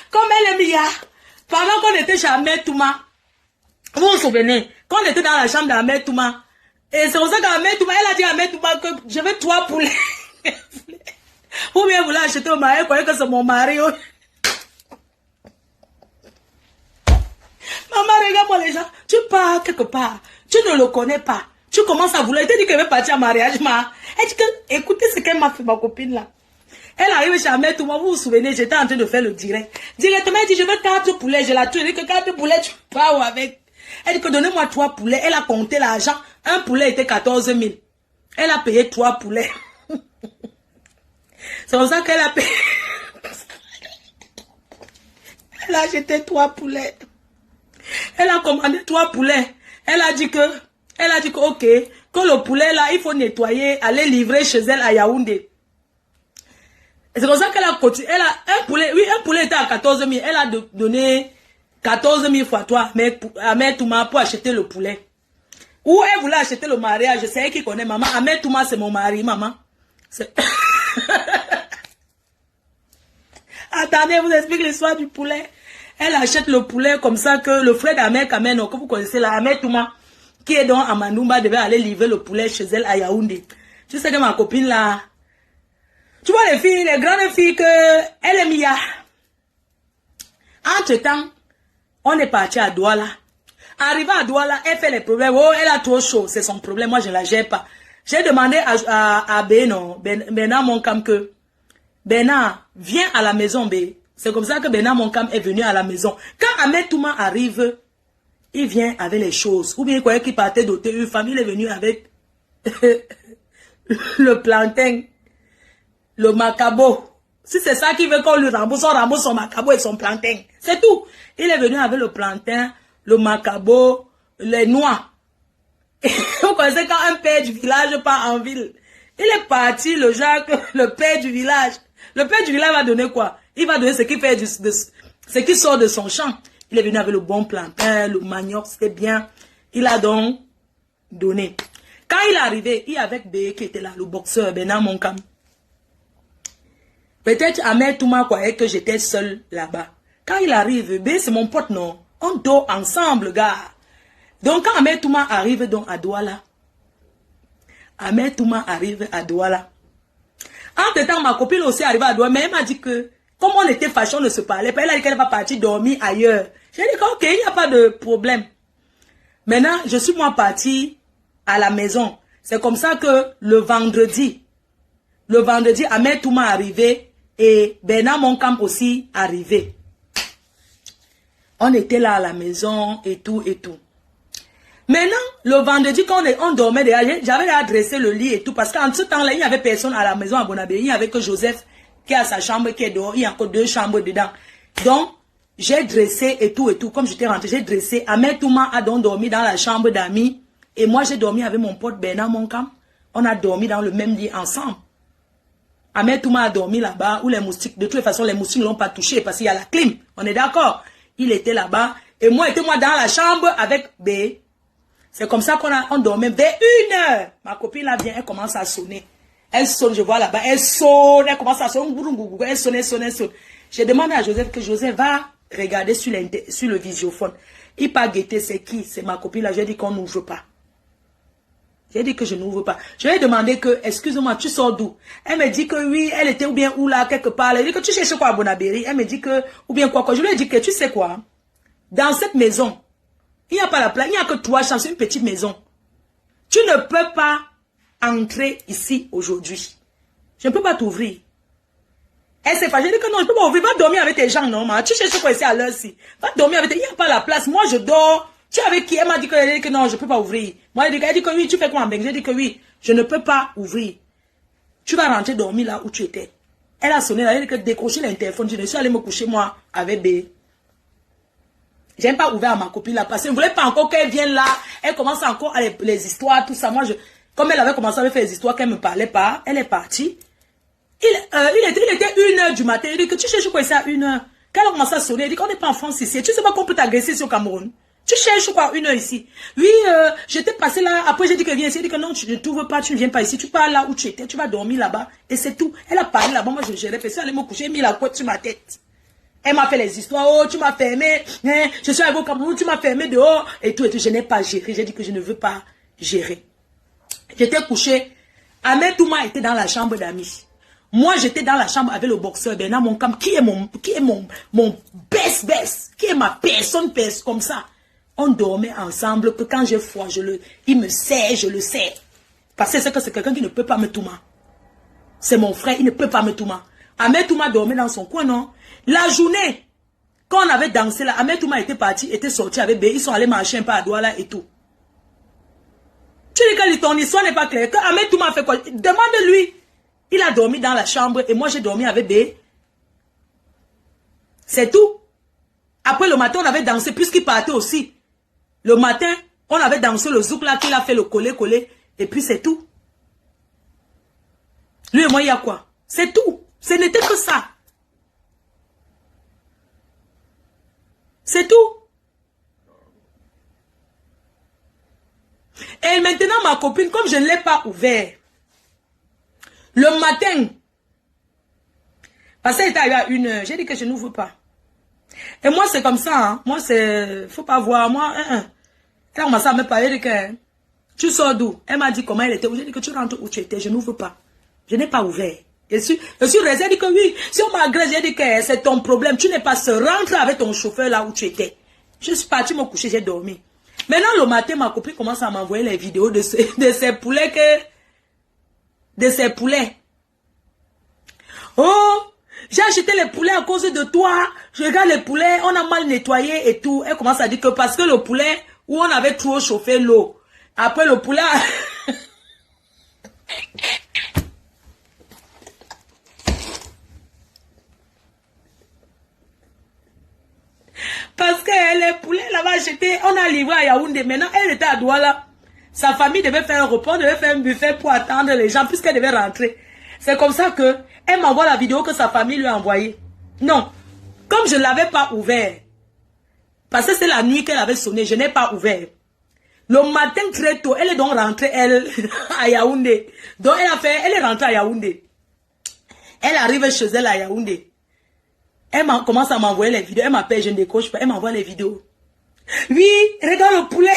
Comme elle est bien. Pendant qu'on était chez Ahmed Touma, vous vous souvenez, quand on était dans la chambre d'Ahmed Touma, et c'est pour ça qu'Ahmed Touma, elle a dit à Ahmed Touma que je veux 3 poulets. Ou bien vous voulez acheter au mari, vous croyez que c'est mon mari. Maman, regarde-moi les gens, tu pars quelque part, tu ne le connais pas, tu commences à vouloir, elle te dit qu'elle veut partir en mariage, elle dit que, écoutez ce qu'elle m'a fait, ma copine là. Elle arrive chez Ahmed Touma, vous vous souvenez, j'étais en train de faire le direct. Directement, elle dit, je veux 4 poulets, je la tue. Elle dit que 4 poulets, tu pars avec. Elle dit que donnez-moi 3 poulets. Elle a compté l'argent. Un poulet était 14 000. Elle a payé 3 poulets. C'est pour ça qu'elle a payé. Elle a acheté 3 poulets. Elle a commandé 3 poulets. Elle a dit que, ok, que le poulet là, il faut nettoyer, aller livrer chez elle à Yaoundé. C'est comme ça qu'elle a continué. Elle a un poulet, oui, un poulet était à 14 000. Elle a donné 14 000 fois 3 mais Ahmed Touma pour acheter le poulet. Ou elle voulait acheter le mariage. C'est elle qui connaît maman. Ahmed Touma, c'est mon mari, maman. Attendez, je vous explique l'histoire du poulet. Elle achète le poulet comme ça que le frère d'Ahmed Kameno, que vous connaissez là, Ahmed Touma, qui est dans Amandoumba, devait aller livrer le poulet chez elle à Yaoundé. Tu sais que ma copine là, tu vois les filles, les grandes filles que elle est Mia. Entre-temps, on est parti à Douala. Arrivé à Douala, elle fait les problèmes. Oh, elle a trop chaud, c'est son problème. Moi, je ne la gère pas. J'ai demandé à Bernard Moncam que Bernard, viens à la maison, B. C'est comme ça que Bernard Moncam est venu à la maison. Quand Ahmed Touma arrive, il vient avec les choses. Ou bien il croyait qu'il partait d'hôtel. Une famille est venue avec le plantain. Le macabo. Si c'est ça qui veut qu'on lui rembourse, on rembourse son macabo et son plantain. C'est tout. Il est venu avec le plantain, le macabo, les noix. Vous connaissez quand un père du village part en ville. Il est parti, le Jacques, le père du village. Le père du village va donner quoi? Il va donner ce qui fait ce qui sort de son champ. Il est venu avec le bon plantain, le manioc, c'était bien. Il a donc donné. Quand il est arrivé, il y avait B qui était là, le boxeur, Bernard Moncam. Peut-être Ahmed Touma croyait que j'étais seul là-bas. Quand il arrive, B c'est mon pote, non? On dort ensemble, gars. Donc quand Ahmed Touma arrive donc à Douala, Ahmed Touma arrive à Douala. Entre-temps, ma copine aussi arrive à Douala, mais elle m'a dit que, comme on était fâchés, on ne se parlait pas, elle a dit qu'elle va partir dormir ailleurs. J'ai dit ok, il n'y a pas de problème. Maintenant, je suis moi partie à la maison. C'est comme ça que le vendredi, Ahmed Touma arrivé et Bernard Moncam aussi arrivé. On était là à la maison et tout et tout. Maintenant, le vendredi, quand on dormait derrière, j'avais adressé le lit et tout, parce qu'en ce temps-là, il n'y avait personne à la maison à Bonabé. Il n'y avait que Joseph qui a sa chambre, qui est dehors. Il y a encore 2 chambres dedans. Donc, j'ai dressé et tout. Comme j'étais rentré, j'ai dressé. Ahmed Touma a donc dormi dans la chambre d'amis. Et moi, j'ai dormi avec mon pote Bernard Moncam. On a dormi dans le même lit ensemble. Ahmed Touma a dormi là-bas, où les moustiques, de toute façon, les moustiques ne l'ont pas touché parce qu'il y a la clim. On est d'accord? Il était là-bas. Et moi, j'étais dans la chambre avec B. C'est comme ça qu'on dormait vers 1h. Ma copine là vient, elle commence à sonner. Elle sonne, je vois là-bas, elle sonne, elle commence à sonner. Elle sonne, elle sonne, elle sonne. J'ai demandé à Joseph que Joseph va regarder sur le visiophone. Il pas guetté, c'est qui? C'est ma copine là. J'ai dit qu'on n'ouvre pas. J'ai dit que je n'ouvre pas. Je lui ai demandé que, excuse-moi, tu sors d'où? Elle me dit que oui, elle était ou bien où là, quelque part. Elle dit que tu cherches quoi à Bonabéry? Elle me dit que, ou bien quoi. Je lui ai dit que, tu sais quoi? Dans cette maison, il n'y a pas la place, il n'y a que 3 chambres, c'est une petite maison. Tu ne peux pas entrer ici aujourd'hui. Je ne peux pas t'ouvrir. Elle s'est fâchée, elle dit que non, je ne peux pas ouvrir. Va dormir avec tes gens, non, tu cherches quoi ici à l'heure-ci. Va dormir avec tes, il n'y a pas la place. Moi, je dors. Tu es avec qui? Elle m'a dit que non, je ne peux pas ouvrir. Moi, elle dit que oui, tu fais quoi en Beng? J'ai dit que oui, je ne peux pas ouvrir. Tu vas rentrer dormir là où tu étais. Elle a sonné là, elle a dit que décrocher l'interphone. Je suis allée me coucher, moi, avec B. Je n'ai pas ouvert à ma copine là, parce que je ne voulais pas encore qu'elle vienne là. Elle commence encore les histoires, tout ça. Moi, comme elle avait commencé à me faire des histoires qu'elle ne me parlait pas, elle est partie. Il était 1h du matin. Il dit que tu cherches quoi ici à 1h? Quand elle a commencé à sonner, elle dit qu'on n'est pas en France ici. Tu sais pas qu'on peut t'agresser ici au Cameroun? Tu cherches quoi 1h ici? Oui, j'étais passé là. Après, j'ai dit que viens ici. Elle dit que non, tu ne t'ouvres pas, tu ne viens pas ici. Tu pars là où tu étais. Tu vas dormir là-bas. Et c'est tout. Elle a parlé là-bas. Moi, je gérais. Je suis allée me coucher. J'ai mis la couette sur ma tête. Elle m'a fait les histoires. Oh, tu m'as fermé. Hein, je suis arrivé au Cameroun. Tu m'as fermé dehors. Et tout. Je n'ai pas géré. J'ai dit que je ne veux pas gérer. J'étais couché. Ahmed Touma était dans la chambre d'amis. Moi, j'étais dans la chambre avec le boxeur Bernard Moncam, qui est mon best, qui est ma personne comme ça. On dormait ensemble, que quand j'ai froid, il me serre, je le serre. Parce que c'est quelqu'un qui ne peut pas me touma. C'est mon frère, il ne peut pas me touma. Ahmed Touma dormait dans son coin, non? La journée, quand on avait dansé là, Ahmed Touma était parti, était sorti avec B, ils sont allés marcher un peu à Douala et tout. Tu dis que ton histoire n'est pas claire, que Ahmed Touma a fait quoi? Demande-lui. Il a dormi dans la chambre et moi j'ai dormi avec B. C'est tout. Après le matin, on avait dansé puisqu'il partait aussi. Le matin, on avait dansé le zouk là qu'il a fait le coller. Et puis c'est tout. Lui et moi, il y a quoi? C'est tout. Ce n'était que ça. C'est tout. Et maintenant, ma copine, comme je ne l'ai pas ouvert, le matin, parce qu'elle est arrivée à 1h, j'ai dit que je n'ouvre pas. Et moi, c'est comme ça. Hein. Moi, c'est... Faut pas voir. Moi, elle a commencé à me parler. Elle dit que... Tu sors d'où? Elle m'a dit comment elle était. J'ai dit que tu rentres où tu étais. Je n'ouvre pas. Je n'ai pas ouvert. Je suis restée. Elle dit que oui. Si on m'agresse, j'ai dit que c'est ton problème. Tu n'es pas seul. Rentre avec ton chauffeur là où tu étais. Je suis partie me coucher. J'ai dormi. Maintenant, le matin, ma copine commence à m'envoyer les vidéos de ces poulets de ces poulets. Oh, j'ai acheté les poulets à cause de toi. Je regarde les poulets, on a mal nettoyé et tout. Elle commence à dire que parce que le poulet, où on avait trop chauffé l'eau. Après le poulet... Parce que les poulets là-bas acheté, on a livré à Yaoundé. Maintenant, elle était à Douala. Sa famille devait faire un repas, devait faire un buffet pour attendre les gens puisqu'elle devait rentrer. C'est comme ça que elle m'envoie la vidéo que sa famille lui a envoyée. Non, comme je ne l'avais pas ouvert, parce que c'est la nuit qu'elle avait sonné, je n'ai pas ouvert. Le matin très tôt, elle est donc rentrée, elle, à Yaoundé. Donc elle est rentrée à Yaoundé. Elle arrive chez elle à Yaoundé. Elle commence à m'envoyer les vidéos. Elle m'appelle, je ne décroche pas. Elle m'envoie les vidéos. Oui, regarde le poulet.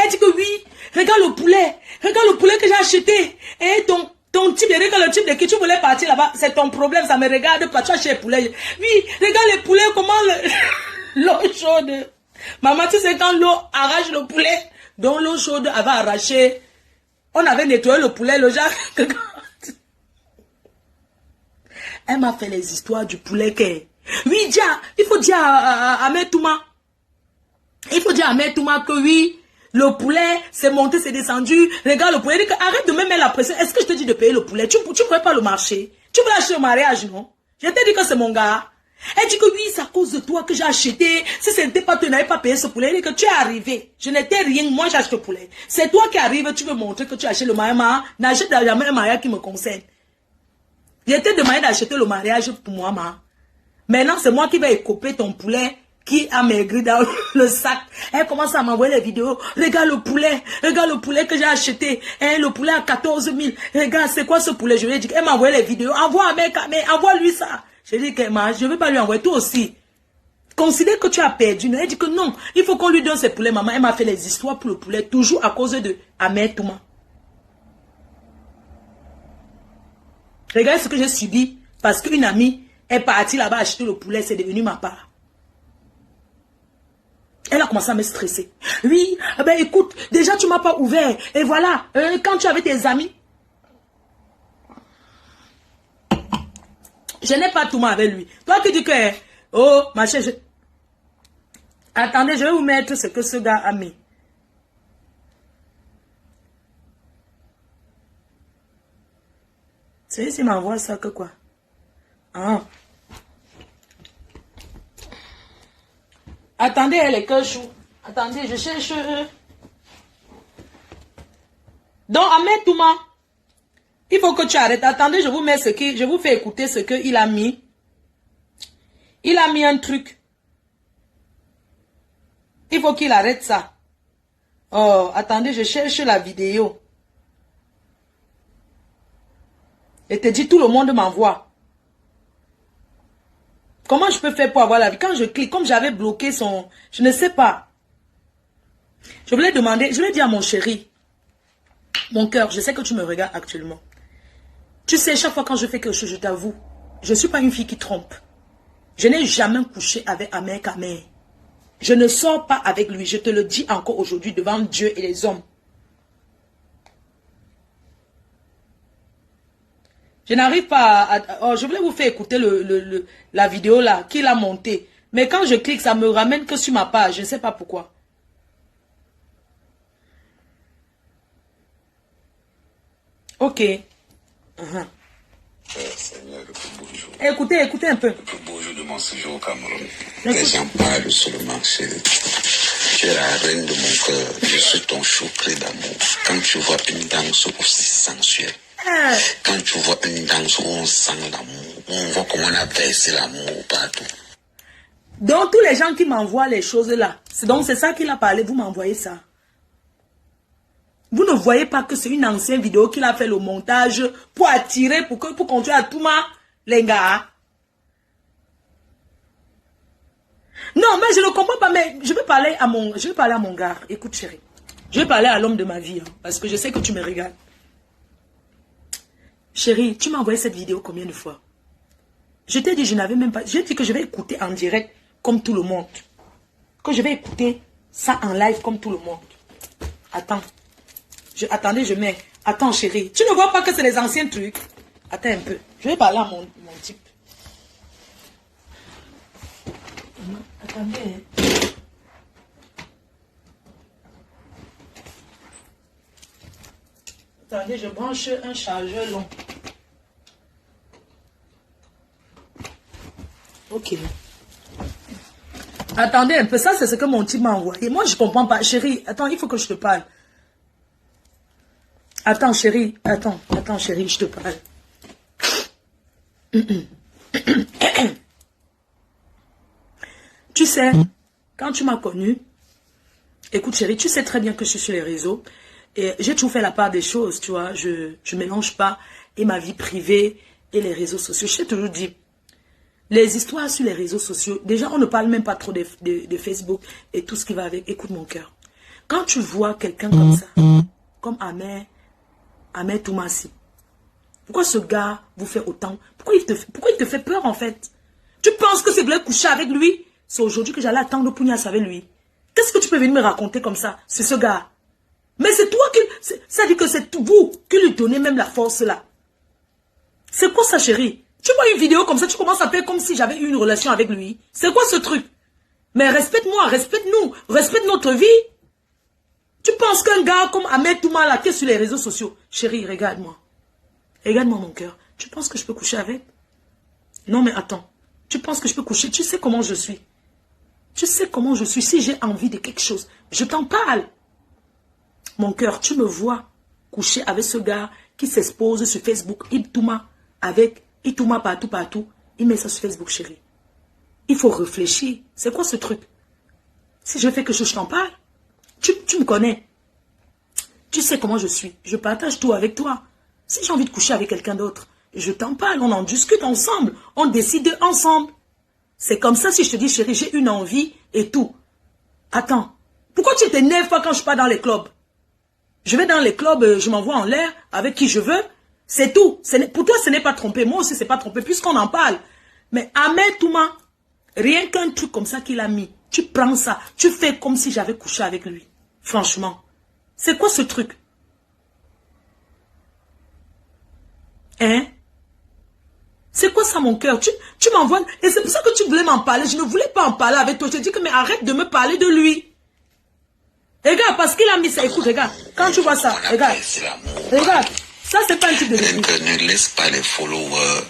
Elle dit que oui, regarde le poulet. Regarde le poulet que j'ai acheté. Et ton type, regarde le type de qui tu voulais partir là-bas. C'est ton problème, ça me regarde pas. Tu as acheté le poulet. Oui, regarde les poulets, comment l'eau chaude. Maman, tu sais quand l'eau arrache le poulet, donc l'eau chaude avait arraché. On avait nettoyé le poulet, le genre. Elle m'a fait les histoires du poulet que... Oui, il faut dire à Ahmed Touma. Il faut dire à Ahmed Touma que oui, le poulet, c'est monté, c'est descendu. Regarde le poulet. Arrête de me mettre la pression. Est-ce que je te dis de payer le poulet? Tu ne pourrais pas le marcher. Tu veux l'acheter au mariage, non? Je t'ai dit que c'est mon gars. Elle dit que oui, c'est à cause de toi que j'ai acheté. Si ce n'était pas toi, tu n'avais pas payé ce poulet. Elle dit que tu es arrivé. Je n'étais rien, moi j'ai acheté le poulet. C'est toi qui arrives, tu veux montrer que tu as acheté le mariage. N'achète jamais un mariage qui me concerne. J'étais demandé d'acheter le mariage pour moi, ma. Maintenant, c'est moi qui vais écoper ton poulet qui a maigri dans le sac. Elle commence à m'envoyer les vidéos. Regarde le poulet que j'ai acheté. Hein, le poulet à 14 000. Regarde, c'est quoi ce poulet? Je lui ai dit, elle m'a envoyé les vidéos. Envoie-lui ça. Je lui ai dit que je ne vais pas lui envoyer. Toi aussi. Considère que tu as perdu. Elle dit que non, il faut qu'on lui donne ses poulets, maman. Elle m'a fait les histoires pour le poulet, toujours à cause de Ahmed Touma. Regarde ce que j'ai subi parce qu'une amie est partie là-bas acheter le poulet, c'est devenu ma part. Elle a commencé à me stresser. Oui, ben écoute, déjà tu m'as pas ouvert. Et voilà, quand tu avais tes amis. Je n'ai pas tout mal avec lui. Toi qui dis que, oh, ma chère, attendez, je vais vous mettre ce que ce gars a mis. C'est ici, il m'envoie ça que quoi? Ah. Attendez, elle est que chou. Attendez, je cherche. Donc, Ahmed Touma, il faut que tu arrêtes. Attendez, je vous mets je vous fais écouter ce qu'il a mis. Il a mis un truc. Il faut qu'il arrête ça. Oh, attendez, je cherche la vidéo. Et te dit, tout le monde m'envoie. Comment je peux faire pour avoir la vie? Quand je clique, comme j'avais bloqué son... Je ne sais pas. Je voulais demander, je voulais dire à mon chéri, mon cœur, je sais que tu me regardes actuellement. Tu sais, chaque fois quand je fais quelque chose, je t'avoue, je ne suis pas une fille qui trompe. Je n'ai jamais couché avec Ahmed Kamé. Je ne sors pas avec lui, je te le dis encore aujourd'hui devant Dieu et les hommes. Je n'arrive pas à... Oh, je voulais vous faire écouter la vidéo là, qu'il a montée. Mais quand je clique, ça me ramène que sur ma page. Je ne sais pas pourquoi. Ok. Seigneur, le plus beau jour. Écoutez un peu. Le plus beau jour de mon séjour au Cameroun. Les gens parlent seulement, chérie. Tu es la reine de mon cœur. Je suis ton choucré d'amour. Quand tu vois une danse aussi sensuelle. Quand tu vois une danse où on sent l'amour, on voit comment on a versé l'amour partout. Donc, tous les gens qui m'envoient les choses là, c'est ça qu'il a parlé, vous m'envoyez ça. Vous ne voyez pas que c'est une ancienne vidéo qu'il a fait le montage pour attirer, pour conduire à Touma, les gars. Non, mais je ne comprends pas, mais je vais parler à mon gars. Écoute, chérie, je vais parler à l'homme de ma vie, hein, parce que je sais que tu me regardes. Chérie, tu m'as envoyé cette vidéo combien de fois? Je t'ai dit, je n'avais même pas... J'ai dit que je vais écouter en direct comme tout le monde. Que je vais écouter ça en live comme tout le monde. Attends. Attendez, je mets... Attends, chérie. Tu ne vois pas que c'est les anciens trucs? Attends un peu. Je vais parler à mon type. Attendez. Attendez, je branche un chargeur long. Ok. Attendez un peu, ça c'est ce que mon type m'a envoyé. Moi je comprends pas. Chérie, attends, il faut que je te parle. Attends chérie, attends chérie, je te parle. Tu sais, quand tu m'as connu, écoute chérie, tu sais très bien que je suis sur les réseaux. Et j'ai toujours fait la part des choses, tu vois. Je mélange pas et ma vie privée et les réseaux sociaux. Je t'ai toujours dit, les histoires sur les réseaux sociaux, déjà on ne parle même pas trop de Facebook et tout ce qui va avec. Écoute mon cœur. Quand tu vois quelqu'un comme ça, comme Ahmed Toumassi, pourquoi ce gars vous fait autant? Pourquoi il te fait peur en fait? Tu penses que c'est de coucher avec lui? C'est aujourd'hui que j'allais attendre Pougnasse avec lui. Qu'est-ce que tu peux venir me raconter comme ça? C'est ce gars. Mais c'est toi qui... Ça dit que c'est vous qui lui donnez même la force là. C'est quoi ça chérie? Tu vois une vidéo comme ça, tu commences à faire comme si j'avais eu une relation avec lui. C'est quoi ce truc? Mais respecte-moi, respecte-nous, respecte notre vie. Tu penses qu'un gars comme Ahmed Touma là, qui est sur les réseaux sociaux, chérie, regarde-moi. Regarde-moi mon cœur. Tu penses que je peux coucher avec? Non mais attends. Tu penses que je peux coucher? Tu sais comment je suis. Tu sais comment je suis. Si j'ai envie de quelque chose, je t'en parle. Mon cœur, tu me vois coucher avec ce gars qui s'expose sur Facebook, il touma partout. Il met ça sur Facebook, chérie. Il faut réfléchir. C'est quoi ce truc? Si je fais quelque chose, je t'en parle. Tu me connais. Tu sais comment je suis. Je partage tout avec toi. Si j'ai envie de coucher avec quelqu'un d'autre, je t'en parle. On en discute ensemble. On décide ensemble. C'est comme ça si je te dis, chérie, j'ai une envie et tout. Attends. Pourquoi tu t'énerves pas quand je pars dans les clubs? Je vais dans les clubs, je m'envoie en l'air avec qui je veux. C'est tout. Pour toi, ce n'est pas trompé. Moi aussi, c'est pas trompé puisqu'on en parle. Mais Ahmed Touma, rien qu'un truc comme ça qu'il a mis, tu prends ça, tu fais comme si j'avais couché avec lui. Franchement. C'est quoi ce truc? Hein? C'est quoi ça mon cœur? Tu m'envoies... Et c'est pour ça que tu voulais m'en parler. Je ne voulais pas en parler avec toi. Je te dis que mais arrête de me parler de lui. Regarde, parce qu'il a mis ça. Écoute, regarde. Quand tu vois ça, regarde. Regarde. Ça, c'est pas un type de vie. Ne laisse pas les followers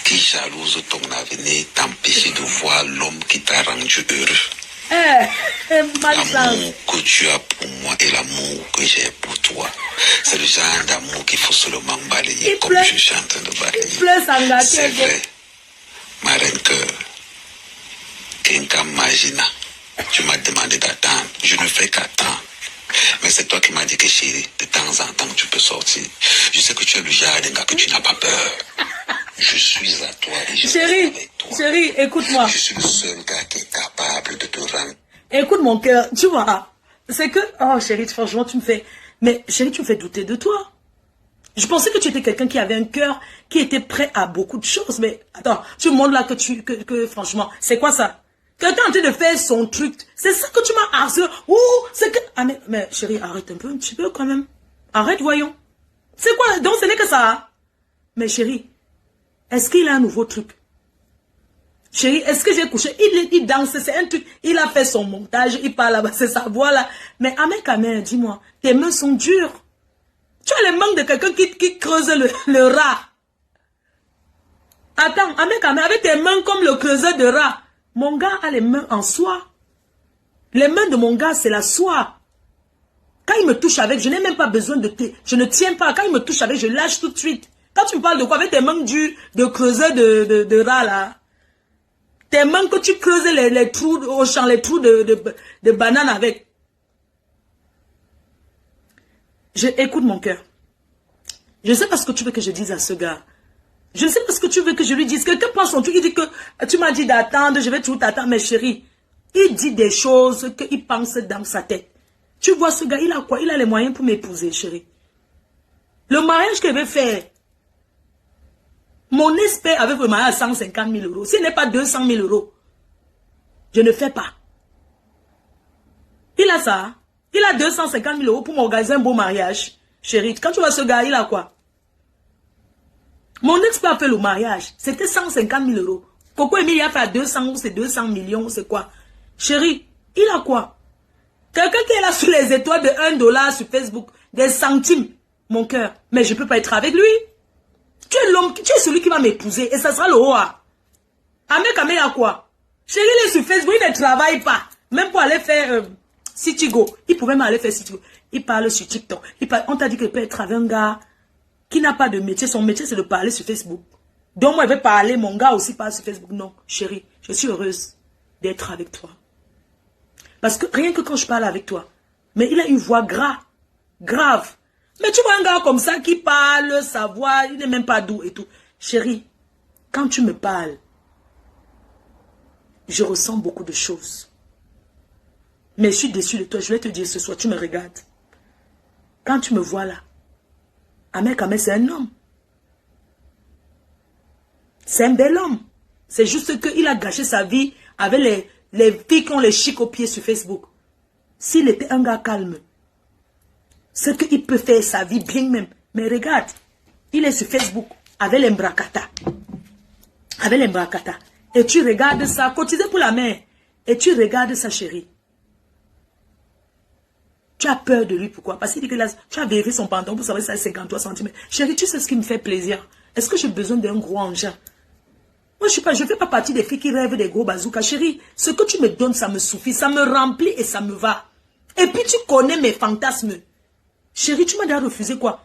qui jalousent ton avenir t'empêcher de voir l'homme qui t'a rendu heureux. L'amour que tu as pour moi et l'amour que j'ai pour toi. C'est le genre d'amour qu'il faut seulement balayer comme je suis en train de balayer. C'est vrai, ma reine cœur. Kenka Magina, tu m'as demandé d'attendre. Je ne fais qu'attendre. Mais c'est toi qui m'as dit que chérie, de temps en temps tu peux sortir. Je sais que tu es le genre d'un gars que tu n'as pas peur. Je suis à toi et je suis avec toi. Chérie, écoute-moi. Je suis le seul gars qui est capable de te rendre. Écoute mon cœur, tu vois. C'est que, oh chérie, franchement tu me fais... Mais chérie, tu me fais douter de toi. Je pensais que tu étais quelqu'un qui avait un cœur, qui était prêt à beaucoup de choses. Mais attends, tu me montres là que franchement, c'est quoi ça? Quelqu'un en train de faire son truc. C'est ça que tu m'as harcelé. Ouh, c'est que... Ah mais chérie, arrête un petit peu quand même. Arrête, voyons. C'est quoi? Donc ce n'est que ça. Mais chérie, est-ce qu'il a un nouveau truc? Chérie, est-ce que j'ai couché? Il danse, c'est un truc. Il a fait son montage, il parle là-bas, c'est sa voix là. Mais Ahmed Kamer, dis-moi, tes mains sont dures. Tu as les mains de quelqu'un qui creuse le rat. Attends, Ahmed Kamer, avec tes mains comme le creuseur de rat. Mon gars a les mains en soie. Les mains de mon gars, c'est la soie. Quand il me touche avec, je n'ai même pas besoin de... Je ne tiens pas. Quand il me touche avec, je lâche tout de suite. Quand tu me parles de quoi? Avec tes mains dures de creuseur de rat là. Tes mains que tu creuses les trous au champ, les trous de banane avec. Écoute mon cœur. Je ne sais pas ce que tu veux que je dise à ce gars. Je ne sais pas ce que tu veux que je lui dise. Quelqu'un prend son truc, il dit que tu m'as dit d'attendre, je vais toujours t'attendre. Mais chérie, il dit des choses qu'il pense dans sa tête. Tu vois ce gars, il a quoi? Il a les moyens pour m'épouser, chérie. Le mariage qu'il veut faire, mon expert avec le mariage à 150 000 euros. S'il n'est pas 200 000 euros, je ne fais pas. Il a ça. Il a 250 000 euros pour m'organiser un beau mariage. Chérie, quand tu vois ce gars, il a quoi? Mon expert a fait le mariage. C'était 150 000 euros. Coco Emile a fait à 200 ou c'est 200 millions, c'est quoi? Chérie, il a quoi? Quelqu'un qui est là sur les étoiles de 1 dollar sur Facebook, des centimes, mon cœur. Mais je ne peux pas être avec lui. Tu es l'homme, tu es celui qui va m'épouser et ça sera le roi. Ahmed Kamer a quoi? Chérie, il est sur Facebook, il ne travaille pas. Même pour aller faire Citigo. Il pouvait même aller faire Citigo. Il parle sur TikTok. On t'a dit qu'il peut être avec un gars qui n'a pas de métier. Son métier, c'est de parler sur Facebook. Donc, moi, je vais parler. Mon gars aussi parle sur Facebook. Non, chérie, je suis heureuse d'être avec toi. Parce que rien que quand je parle avec toi, mais il a une voix grave. Mais tu vois un gars comme ça qui parle, sa voix, il n'est même pas doux et tout. Chérie, quand tu me parles, je ressens beaucoup de choses. Mais je suis déçue de toi. Je vais te dire ce soir, tu me regardes. Quand tu me vois là, Ahmed Kamel, c'est un homme. C'est un bel homme. C'est juste qu'il a gâché sa vie avec les filles qui ont les chics aux pieds sur Facebook. S'il était un gars calme, c'est qu'il peut faire sa vie bien même. Mais regarde, il est sur Facebook avec les mbrakata. Avec les mbrakata. Et tu regardes ça, cotisé pour la mère. Et tu regardes ça, chérie. Tu as peur de lui, pourquoi? Parce qu'il dit que là, tu as vérifié son pantalon pour savoir si ça 53 cm. Chérie, tu sais ce qui me fait plaisir? Est-ce que j'ai besoin d'un gros engin? Moi, je ne fais pas partie des filles qui rêvent des gros bazookas. Chérie, ce que tu me donnes, ça me suffit. Ça me remplit et ça me va. Et puis, tu connais mes fantasmes. Chérie, tu m'as déjà refusé quoi?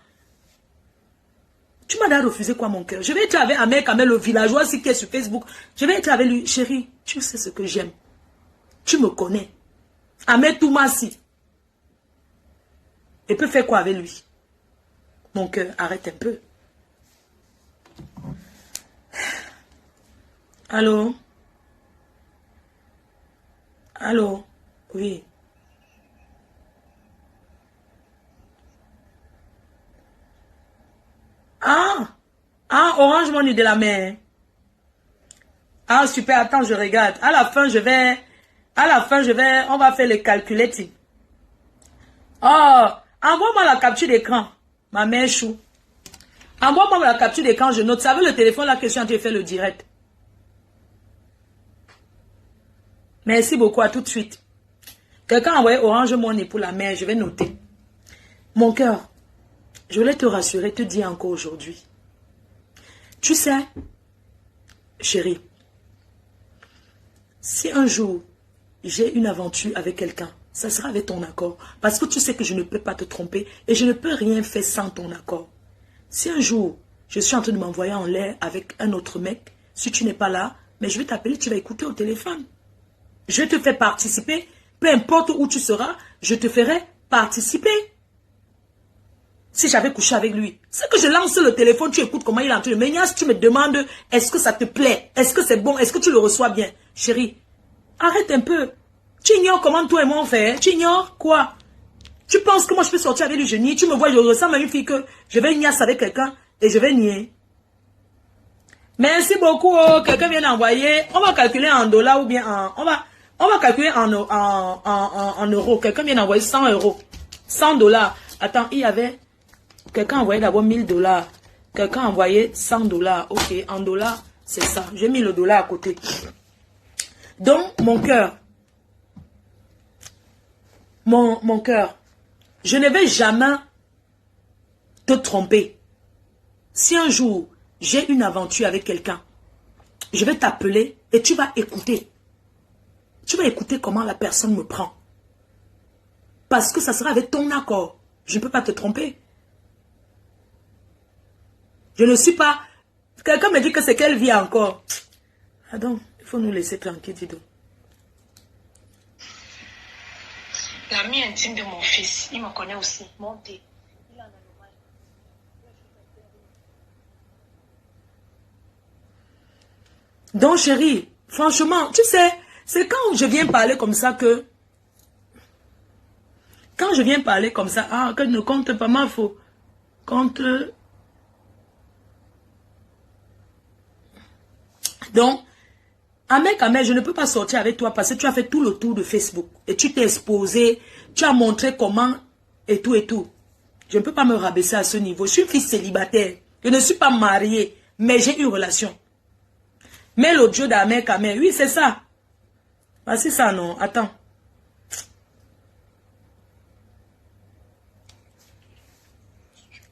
Tu m'as déjà refusé quoi, mon cœur? Je vais être avec Ahmed Kamel, le villageois qui est sur Facebook. Je vais être avec lui. Chérie, tu sais ce que j'aime. Tu me connais. Ahmed Toumassi. Et peut faire quoi avec lui? Mon cœur, arrête un peu. Allô? Allô? Oui. Orange Money de la mer. Ah, super, attends, je regarde. À la fin, on va faire les calculettes. Oh, envoie-moi la capture d'écran. Ma mère chou. Envoie-moi la capture d'écran, je note. Ça veut le téléphone là que je suis en train de faire le direct. Merci beaucoup, à tout de suite. Quelqu'un a envoyé Orange Money pour la mère, je vais noter. Mon cœur, je voulais te rassurer, te dire encore aujourd'hui. Tu sais, chérie, si un jour j'ai une aventure avec quelqu'un, ça sera avec ton accord. Parce que tu sais que je ne peux pas te tromper et je ne peux rien faire sans ton accord. Si un jour, je suis en train de m'envoyer en l'air avec un autre mec, si tu n'es pas là, mais je vais t'appeler, tu vas écouter au téléphone. Je vais te faire participer. Peu importe où tu seras, je te ferai participer. Si j'avais couché avec lui, c'est que je lance le téléphone, tu écoutes comment il est en train de menacer, tu me demandes, est-ce que ça te plaît? Est-ce que c'est bon? Est-ce que tu le reçois bien? Chérie, arrête un peu. Tu ignores comment toi et moi on fait. Tu ignores quoi? Tu penses que moi je peux sortir avec lui, je nie. Tu me vois, je ressemble à une fille que je vais nier avec quelqu'un et je vais nier. Merci beaucoup. Oh, quelqu'un vient d'envoyer. On va calculer en dollars ou bien en... On va calculer en euros. Quelqu'un vient d'envoyer 100 euros. 100 $. Attends, il y avait... Quelqu'un a envoyé d'abord 1000 $. Quelqu'un a envoyé 100 $. Ok, en dollars, c'est ça. J'ai mis le dollar à côté. Donc, mon cœur. Mon cœur. Je ne vais jamais te tromper. Si un jour, j'ai une aventure avec quelqu'un, je vais t'appeler et tu vas écouter. Tu vas écouter comment la personne me prend. Parce que ça sera avec ton accord. Je ne peux pas te tromper. Je ne suis pas... Quelqu'un me dit que c'est quelle vie encore. Ah donc, il faut nous laisser tranquille, dis donc. L'ami intime de mon fils, il me connaît aussi. Montez. Donc, chérie, franchement, tu sais, c'est quand je viens parler comme ça que... Quand je viens parler comme ça, que ne compte pas ma faute. Compte... Donc, Ahmed Kamel, je ne peux pas sortir avec toi parce que tu as fait tout le tour de Facebook. Et tu t'es exposé, tu as montré comment, et tout et tout. Je ne peux pas me rabaisser à ce niveau. Je suis une fille célibataire. Je ne suis pas mariée, mais j'ai une relation. Mais l'audio d'Ahmed Kamel, oui, c'est ça. Ah, c'est ça, non. Attends.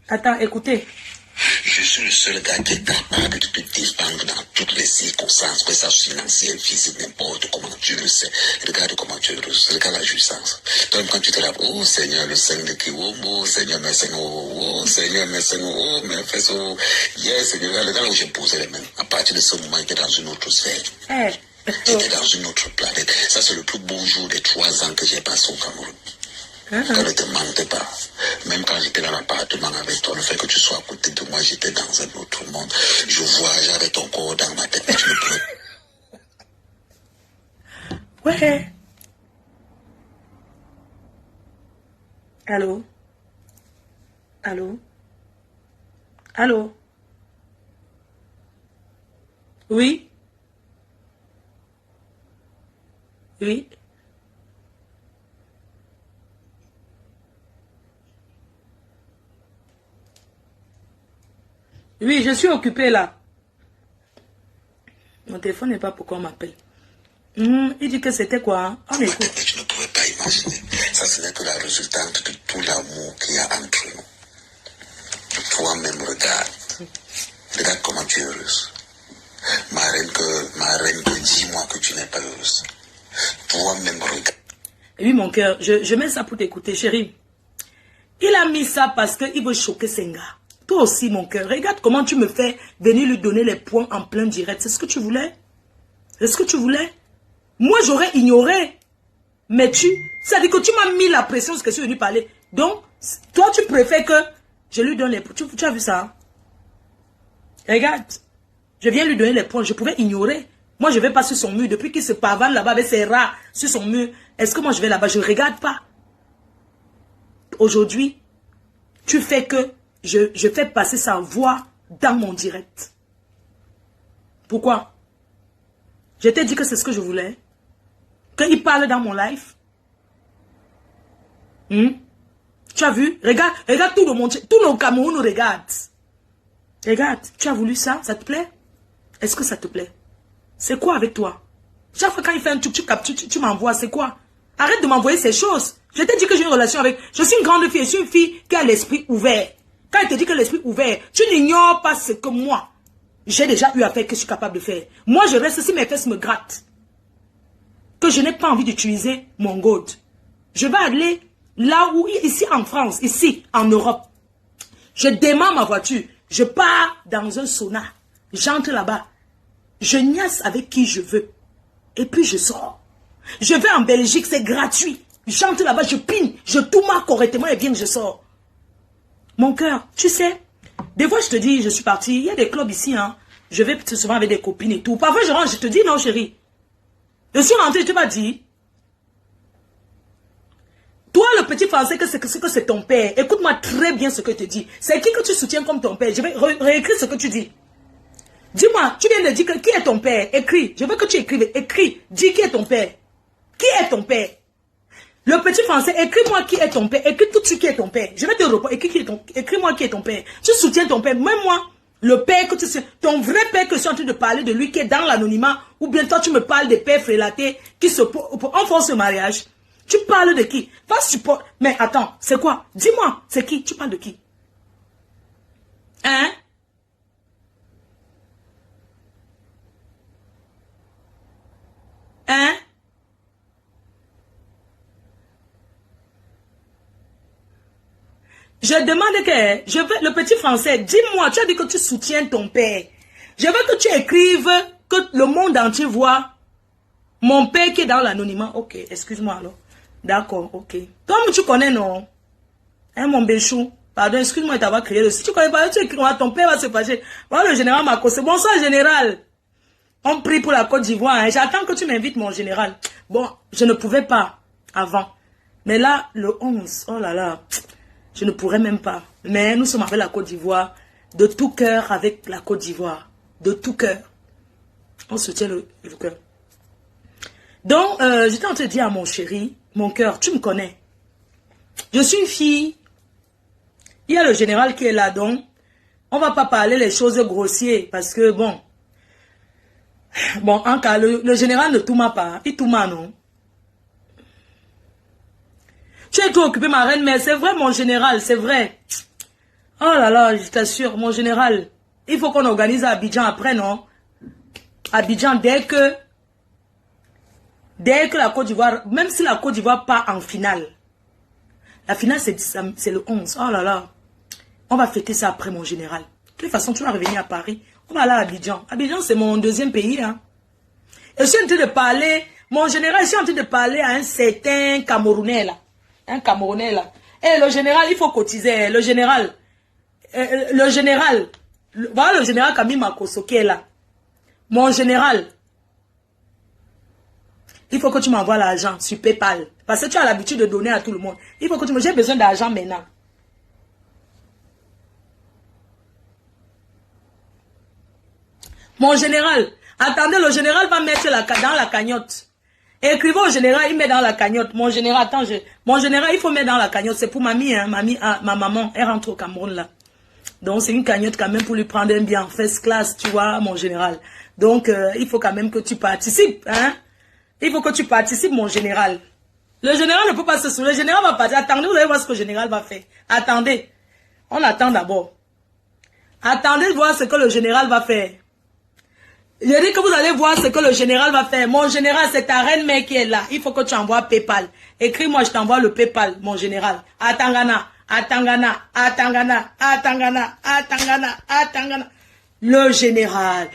Attends, écoutez. Je suis le seul gars qui est capable de te défendre dans toutes les circonstances, que ça soit financière, physique, n'importe comment, tu le sais. Regarde comment tu es heureux, regarde la jouissance. Toi, quand tu te rappelles, oh Seigneur, le Seigneur qui, oh Seigneur, merci, oh Seigneur, merci, oh, mes fesses, oh, yes, Seigneur, regarde là où j'ai posé les mains. À partir de ce moment, il était dans une autre sphère. J'étais dans une autre planète. Ça, c'est le plus beau jour des 3 ans que j'ai passé au Cameroun. Je ne te mentais pas. Même quand j'étais dans l'appartement avec toi, le fait que tu sois à côté de moi, j'étais dans un autre monde. Je voyageais avec ton corps dans ma tête, mais tu ne peux. Ouais. Allô? Allô? Allô? Oui? Oui? Oui, je suis occupée là. Mon téléphone n'est pas pourquoi on m'appelle. Il dit que c'était quoi? Hein? On écoute. Tu ne pouvais pas imaginer. Ça, ce n'est que la résultante de tout l'amour qu'il y a entre nous. Toi-même, regarde. Regarde comment tu es heureuse. Ma reine, dis-moi que tu n'es pas heureuse. Toi-même, regarde. Oui, mon cœur, je mets ça pour t'écouter, chérie. Il a mis ça parce qu'il veut choquer Senga. Toi aussi, mon cœur, regarde comment tu me fais venir lui donner les points en plein direct. C'est ce que tu voulais? C'est ce que tu voulais? Moi, j'aurais ignoré. Mais ça dit que tu m'as mis la pression ce que je suis venu parler. Donc, toi, tu préfères que je lui donne les points. Tu as vu ça? Hein? Regarde. Je viens lui donner les points. Je pouvais ignorer. Moi, je ne vais pas sur son mur. Depuis qu'il se pavane là-bas avec ses rats sur son mur, est-ce que moi, je vais là-bas? Je ne regarde pas. Aujourd'hui, tu fais que je fais passer sa voix dans mon direct. Pourquoi? Je t'ai dit que c'est ce que je voulais. Qu'il parle dans mon live. Tu as vu? Regarde tout le monde. Tout le Cameroun nous regarde. Regarde, tu as voulu ça? Ça te plaît? Est-ce que ça te plaît? C'est quoi avec toi? Chaque fois quand il fait un truc, tu m'envoies, c'est quoi? Arrête de m'envoyer ces choses. Je t'ai dit que j'ai une relation avec... Je suis une grande fille, je suis une fille qui a l'esprit ouvert. Quand il te dit que l'esprit ouvert, tu n'ignores pas ce que moi, j'ai déjà eu à faire, que je suis capable de faire. Moi, je reste si mes fesses me grattent. Que je n'ai pas envie d'utiliser mon gold. Je vais aller là où, ici en France, ici en Europe. Je démarre ma voiture. Je pars dans un sauna. J'entre là-bas. Je niaise avec qui je veux. Et puis je sors. Je vais en Belgique, c'est gratuit. J'entre là-bas, je pine. Je tout marque correctement et bien que je sors. Mon cœur, tu sais, des fois je te dis, je suis partie. Il y a des clubs ici, hein. Je vais souvent avec des copines et tout. Parfois je rentre, je te dis, non chérie. Je suis rentrée, je te m'as dit. Toi, le petit français, que c'est ton père. Écoute-moi très bien ce que je te dis. C'est qui que tu soutiens comme ton père? Je vais réécrire ce que tu dis. Dis-moi, tu viens de dire que qui est ton père? Écris. Je veux que tu écrives. Écris. Dis qui est ton père. Qui est ton père? Le petit français, écris-moi qui est ton père. Écris tout de suite qui est ton père. Je vais te répondre. Écris-moi qui est ton père. Tu soutiens ton père. Même moi, le père que tu sais, ton vrai père que je suis en train de parler de lui qui est dans l'anonymat, ou bien toi tu me parles des pères frélatés qui se enfoncent ce mariage. Tu parles de qui? Va support. Mais attends, c'est quoi? Dis-moi, c'est qui? Tu parles de qui? Hein? Hein? Je demande que, je veux, le petit français, dis-moi, tu as dit que tu soutiens ton père. Je veux que tu écrives, que le monde entier voit mon père qui est dans l'anonymat. Ok, excuse-moi alors. D'accord, ok. Toi, tu connais, non? Hein, mon béchou? Pardon, excuse-moi d'avoir crié. Si tu connais pas, tu écris, ton père va se fâcher. Voilà le général Marco. C'est bonsoir, général. On prie pour la Côte d'Ivoire. Hein. J'attends que tu m'invites, mon général. Bon, je ne pouvais pas avant. Mais là, le 11, oh là là, je ne pourrais même pas. Mais nous sommes avec la Côte d'Ivoire. De tout cœur avec la Côte d'Ivoire. De tout cœur. On soutient le cœur. Donc, j'étais en train de dire à mon chéri, mon cœur, tu me connais. Je suis une fille. Il y a le général qui est là, donc on va pas parler les choses grossières. Parce que, bon, en cas, le général ne touma pas. Il touma, non? Tu es trop occupé, ma reine, mais c'est vrai, mon général, c'est vrai. Oh là là, je t'assure, mon général, il faut qu'on organise à Abidjan après, non? Abidjan, dès que la Côte d'Ivoire, même si la Côte d'Ivoire part en finale, la finale c'est le 11, oh là là, on va fêter ça après, mon général. De toute façon, tu vas revenir à Paris, on va aller à Abidjan. Abidjan, c'est mon deuxième pays, hein. Et je suis en train de parler, mon général, je suis en train de parler à un certain Camerounais, là. Un Camerounais, là. Et le général, il faut cotiser, le général, voilà le général Camille Makoso qui est là. Mon général, il faut que tu m'envoies l'argent sur PayPal. Parce que tu as l'habitude de donner à tout le monde. Il faut que tu me... J'ai besoin d'argent maintenant. Mon général, attendez, le général va mettre dans la cagnotte. Écrivez au général, il met dans la cagnotte. Mon général, attends, mon général, il faut mettre dans la cagnotte. C'est pour mamie, hein. Ma maman, elle rentre au Cameroun là. Donc c'est une cagnotte quand même pour lui prendre un bien first class, tu vois, mon général. Donc il faut quand même que tu participes, hein. Il faut que tu participes, mon général. Le général ne peut pas se soulever. Le général va partir. Attendez, vous allez voir ce que le général va faire. Attendez. On attend d'abord. Attendez de voir ce que le général va faire. Je dis que vous allez voir ce que le général va faire. Mon général, c'est ta reine mère qui est là. Il faut que tu envoies PayPal. Écris-moi, je t'envoie le PayPal, mon général. À Tangana. Le général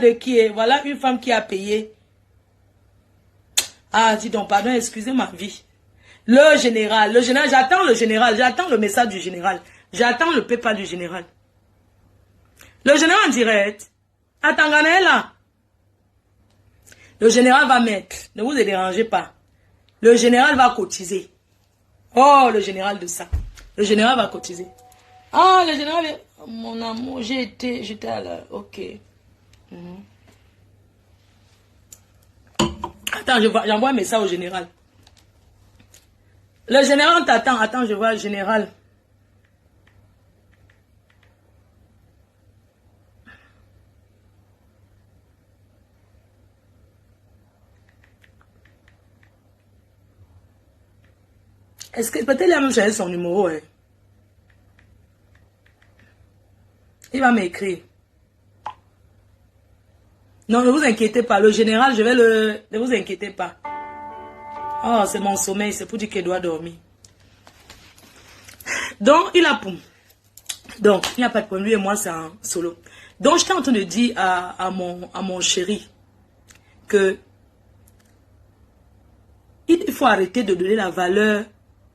de qui est? Voilà une femme qui a payé. Ah, dis donc, pardon, excusez ma vie. Le général, j'attends le message du général. J'attends le PayPal du général. Le général en direct. À Tangana est là. Le général va mettre, ne vous dérangez pas. Le général va cotiser. Oh, le général de ça. Le général va cotiser. Ah, le général, mon amour, j'étais à la... Ok. Attends, j'envoie un message au général. Le général t'attend. Attends, je vois le général. Est-ce que peut-être il a même changé son numéro, hein? Il va m'écrire. Non, ne vous inquiétez pas. Le général, je vais le... Ne vous inquiétez pas. Oh, c'est mon sommeil. C'est pour dire qu'il doit dormir. Donc, il a... Donc, il n'y a pas de problème. Lui et moi, c'est un solo. Donc, j'étais en train de dire à mon chéri que il faut arrêter de donner la valeur.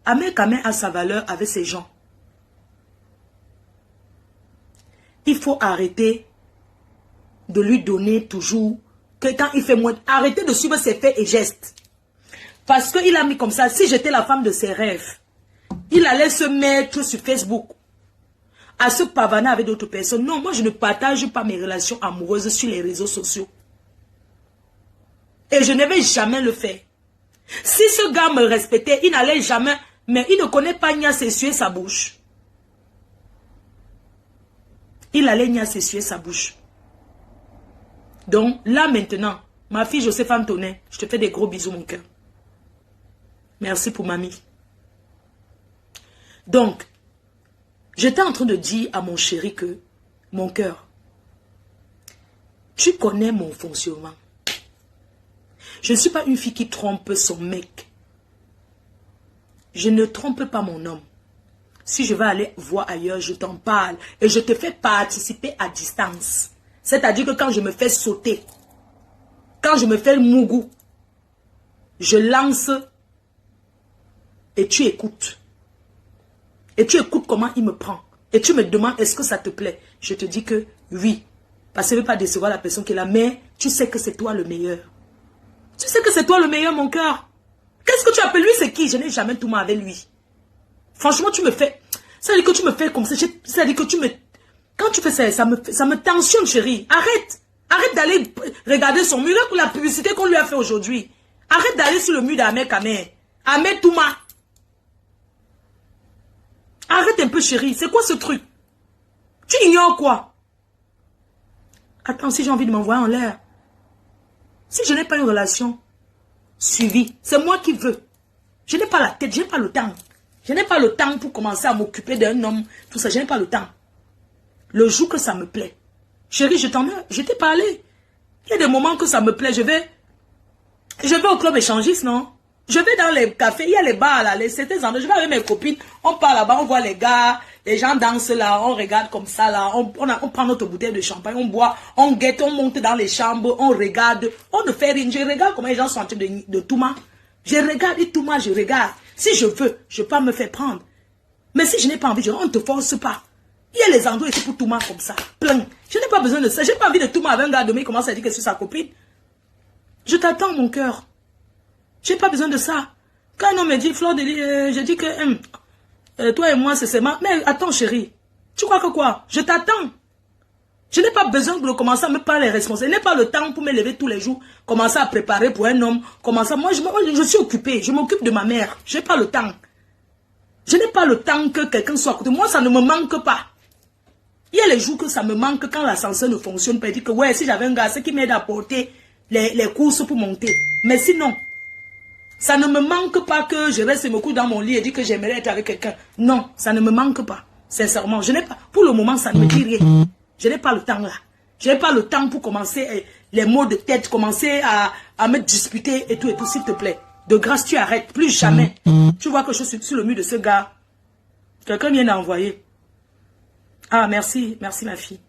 Ahmed Kamel a sa valeur avec ses gens. Il faut arrêter de lui donner toujours que quand il fait moins. Arrêtez de suivre ses faits et gestes. Parce qu'il a mis comme ça, si j'étais la femme de ses rêves, il allait se mettre sur Facebook à se pavaner avec d'autres personnes. Non, moi je ne partage pas mes relations amoureuses sur les réseaux sociaux. Et je ne vais jamais le faire. Si ce gars me respectait, il n'allait jamais... Mais il ne connaît pas Nia s'essuyer sa bouche. Il allait Nia s'essuyer sa bouche. Donc, là maintenant, ma fille Joseph Antonin, je te fais des gros bisous, mon cœur. Merci pour mamie. Donc, j'étais en train de dire à mon chéri que, mon cœur, tu connais mon fonctionnement. Je ne suis pas une fille qui trompe son mec. Je ne trompe pas mon homme. Si je vais aller voir ailleurs, je t'en parle. Et je te fais participer à distance. C'est-à-dire que quand je me fais sauter, quand je me fais le mougou, je lance et tu écoutes. Et tu écoutes comment il me prend. Et tu me demandes, est-ce que ça te plaît? Je te dis que oui. Parce que je ne veux pas décevoir la personne qui est là. Mais tu sais que c'est toi le meilleur. Tu sais que c'est toi le meilleur, mon cœur. Qu'est-ce que tu appelles lui? C'est qui? Je n'ai jamais tout le monde avec lui. Franchement, tu me fais... Ça veut dire que tu me fais comme ça. Ça veut dire que tu me... Quand tu fais ça, ça me tensionne, chérie. Arrête. Arrête d'aller regarder son mur. Pour la publicité qu'on lui a fait aujourd'hui. Arrête d'aller sur le mur d'Ahmed Kamel. Ahmed Touma. Arrête un peu, chérie. C'est quoi ce truc? Tu ignores quoi? Attends, si j'ai envie de m'envoyer en l'air. Si je n'ai pas une relation, suivi. C'est moi qui veux. Je n'ai pas la tête, je n'ai pas le temps. Je n'ai pas le temps pour commencer à m'occuper d'un homme. Tout ça, je n'ai pas le temps. Le jour que ça me plaît. Chérie, je t'ai parlé. Il y a des moments que ça me plaît. Je vais au club échangiste, non? Je vais dans les cafés, il y a les bars là, certains endroits. Je vais avec mes copines, on part là-bas, on voit les gars, les gens dansent là, on regarde comme ça là, on prend notre bouteille de champagne, on boit, on guette, on monte dans les chambres, on regarde, on ne fait rien. Je regarde comment les gens sont en train de Touma. Je regarde et Touma, je regarde. Si je veux, je peux pas me faire prendre. Mais si je n'ai pas envie, on ne te force pas. Il y a les endroits ici pour Touma comme ça, plein. Je n'ai pas besoin de ça. Je n'ai pas envie de Touma avec un gars demain, il commence à dire que c'est sa copine. Je t'attends, mon cœur. Je n'ai pas besoin de ça. Quand on me dit, Fleur de Lys, je dis que toi et moi, c'est ma... Mais attends, chérie. Tu crois que quoi? Je t'attends. Je n'ai pas besoin de commencer à me parler les responsables. Je n'ai pas le temps pour me lever tous les jours, commencer à préparer pour un homme. Moi, je suis occupée. Je m'occupe de ma mère. Je n'ai pas le temps. Je n'ai pas le temps que quelqu'un soit à côté. Moi, ça ne me manque pas. Il y a les jours que ça me manque quand l'ascenseur ne fonctionne pas. Je dis que ouais, si j'avais un gars, c'est qui m'aide à porter les courses pour monter. Mais sinon, ça ne me manque pas que je reste me couche dans mon lit et dis que j'aimerais être avec quelqu'un. Non, ça ne me manque pas. Sincèrement, je n'ai pas. Pour le moment, ça ne me dit rien. Je n'ai pas le temps là. Je n'ai pas le temps pour commencer les mots de tête, commencer à me disputer et tout, s'il te plaît. De grâce, tu arrêtes. Plus jamais. Tu vois que je suis sur le mur de ce gars. Quelqu'un vient d'envoyer. Ah, merci. Merci, ma fille.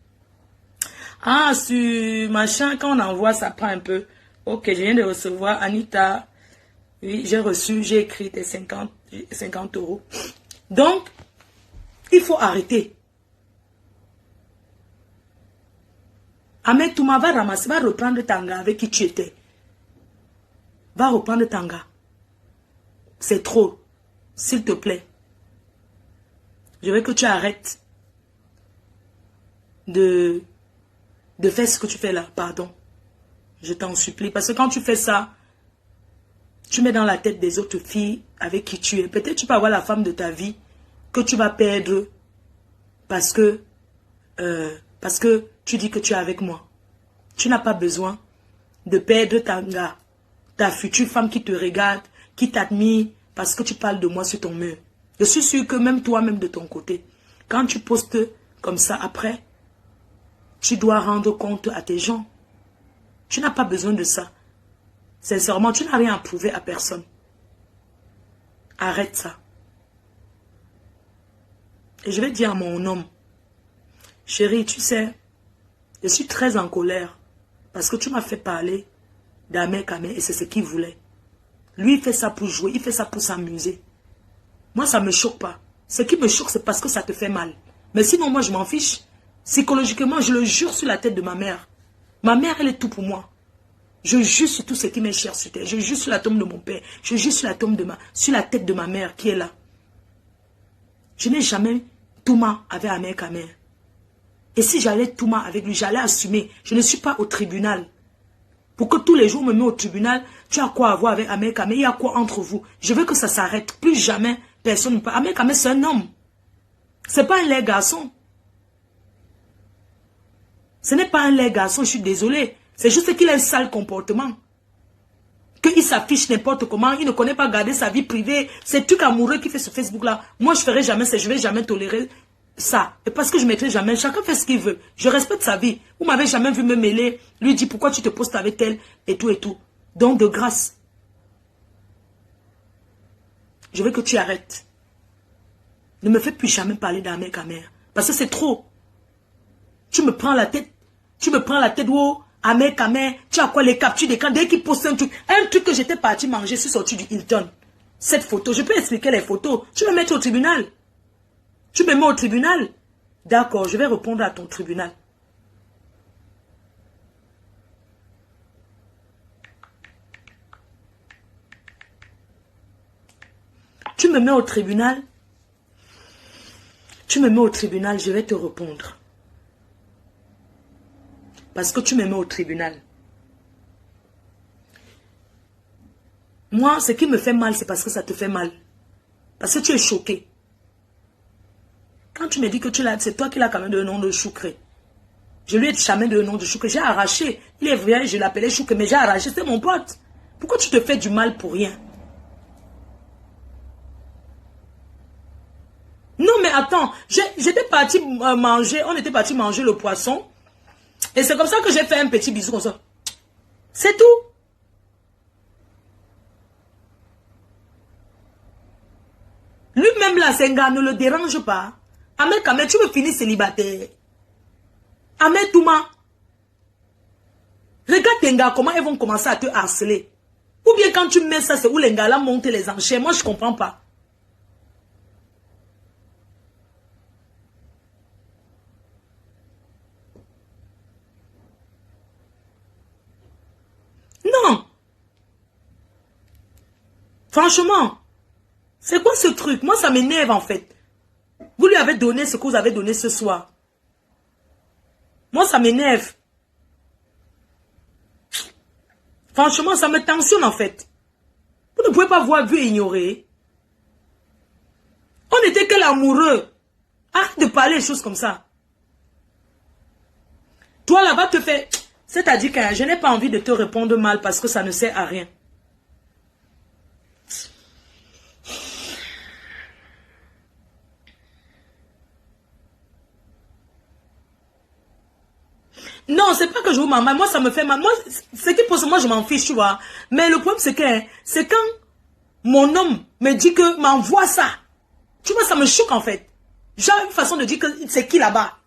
Ah, sur machin, quand on envoie, ça prend un peu. Ok, je viens de recevoir Anita. Oui, j'ai reçu, j'ai écrit tes 50 €. Donc, il faut arrêter. Ahmed Touma va ramasser, va reprendre Tanga avec qui tu étais. Va reprendre Tanga. C'est trop. S'il te plaît. Je veux que tu arrêtes de faire ce que tu fais là. Pardon. Je t'en supplie. Parce que quand tu fais ça, tu mets dans la tête des autres filles avec qui tu es. Peut-être tu peux avoir la femme de ta vie que tu vas perdre parce que tu dis que tu es avec moi. Tu n'as pas besoin de perdre ta future femme qui te regarde, qui t'admire parce que tu parles de moi sur ton mur. Je suis sûre que même toi-même de ton côté, quand tu postes comme ça après, tu dois rendre compte à tes gens. Tu n'as pas besoin de ça. Sincèrement, tu n'as rien à prouver à personne. Arrête ça. Et je vais dire à mon homme, chérie, tu sais, je suis très en colère parce que tu m'as fait parler d'Ahmed Kamé et c'est ce qu'il voulait. Lui, il fait ça pour jouer, il fait ça pour s'amuser. Moi, ça ne me choque pas. Ce qui me choque, c'est parce que ça te fait mal. Mais sinon, moi, je m'en fiche. Psychologiquement, je le jure sur la tête de ma mère. Ma mère, elle est tout pour moi. Je jure sur tout ce qui m'est cher sur terre. Je jure sur la tombe de mon père. Je jure sur la tête de ma mère qui est là. Je n'ai jamais Touma avec Ahmed Kamé. Et si j'allais Touma avec lui, j'allais assumer. Je ne suis pas au tribunal. Pour que tous les jours me mets au tribunal, tu as quoi à voir avec Ahmed Kamé? Il y a quoi entre vous? Je veux que ça s'arrête. Plus jamais, personne ne peut. Ahmed Kamé, c'est un homme. Ce n'est pas un laid garçon. Ce n'est pas un laid garçon, je suis désolée. C'est juste qu'il a un sale comportement. Qu'il s'affiche n'importe comment, il ne connaît pas garder sa vie privée. C'est truc amoureux qu'il fait sur Facebook là. Moi, je ne ferai jamais ça, je ne vais jamais tolérer ça. Et parce que je ne mettrai jamais, chacun fait ce qu'il veut. Je respecte sa vie. Vous ne m'avez jamais vu me mêler, lui dire pourquoi tu te postes avec elle et tout et tout. Donc, de grâce, je veux que tu arrêtes. Ne me fais plus jamais parler d'Ahmed Kamé. Parce que c'est trop. Tu me prends la tête. Oh, Ahmed Kamé, tu as quoi les captures d'écran? Dès qu'il poste un truc que j'étais parti manger, je suis sorti du Hilton. Cette photo, je peux expliquer les photos. Tu me mets au tribunal. Tu me mets au tribunal. D'accord, je vais répondre à ton tribunal. Tu me mets au tribunal. Tu me mets au tribunal, je vais te répondre. Parce que tu me mets au tribunal. Moi, ce qui me fait mal, c'est parce que ça te fait mal. Parce que tu es choqué. Quand tu me dis que tu l'as, c'est toi qui l'as quand même donné le nom de Choukré. Je lui ai jamais donné le nom de Choukré. J'ai arraché. Il est vrai, je l'appelais Choukré, mais j'ai arraché. C'est mon pote. Pourquoi tu te fais du mal pour rien? Non, mais attends, j'étais parti manger, on était parti manger le poisson. Et c'est comme ça que j'ai fait un petit bisou comme ça. C'est tout. Lui-même là, c'est un gars, ne le dérange pas. Ahmed Kamel, tu veux finir célibataire. Ahmed Touma. Regarde tes gars, comment ils vont commencer à te harceler. Ou bien quand tu mets ça, c'est où les gars là montent les enchères. Moi, je comprends pas. Non. Franchement, c'est quoi ce truc? Moi, ça m'énerve en fait. Vous lui avez donné ce que vous avez donné ce soir. Moi, ça m'énerve. Franchement, ça me tensionne en fait. Vous ne pouvez pas voir, vu et ignorer. On n'était que l'amoureux. Arrête de parler des choses comme ça. Toi là-bas te fait... C'est-à-dire que je n'ai pas envie de te répondre mal parce que ça ne sert à rien. Non, c'est pas que je vous m'en mal. Moi, ça me fait mal. Moi, ce qui pose, moi, je m'en fiche, tu vois. Mais le problème, c'est que c'est quand mon homme me dit que m'envoie ça. Tu vois, ça me choque en fait. J'ai une façon de dire que c'est qui là-bas.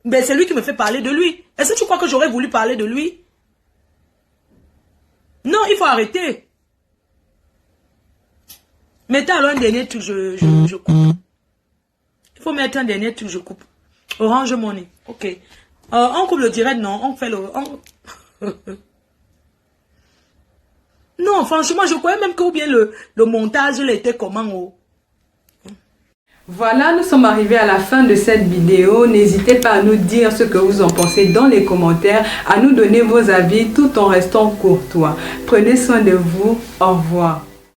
Ben, c'est lui qui me fait parler de lui. Est-ce que tu crois que j'aurais voulu parler de lui? Non, il faut arrêter. Mettez alors un dernier truc, je coupe. Il faut mettre un dernier truc, je coupe. Orange Money. Ok. On coupe le direct, non? On fait le... Non, franchement, je croyais même que ou bien le montage, il était comment? Oh. Voilà, nous sommes arrivés à la fin de cette vidéo. N'hésitez pas à nous dire ce que vous en pensez dans les commentaires, à nous donner vos avis tout en restant courtois. Prenez soin de vous. Au revoir.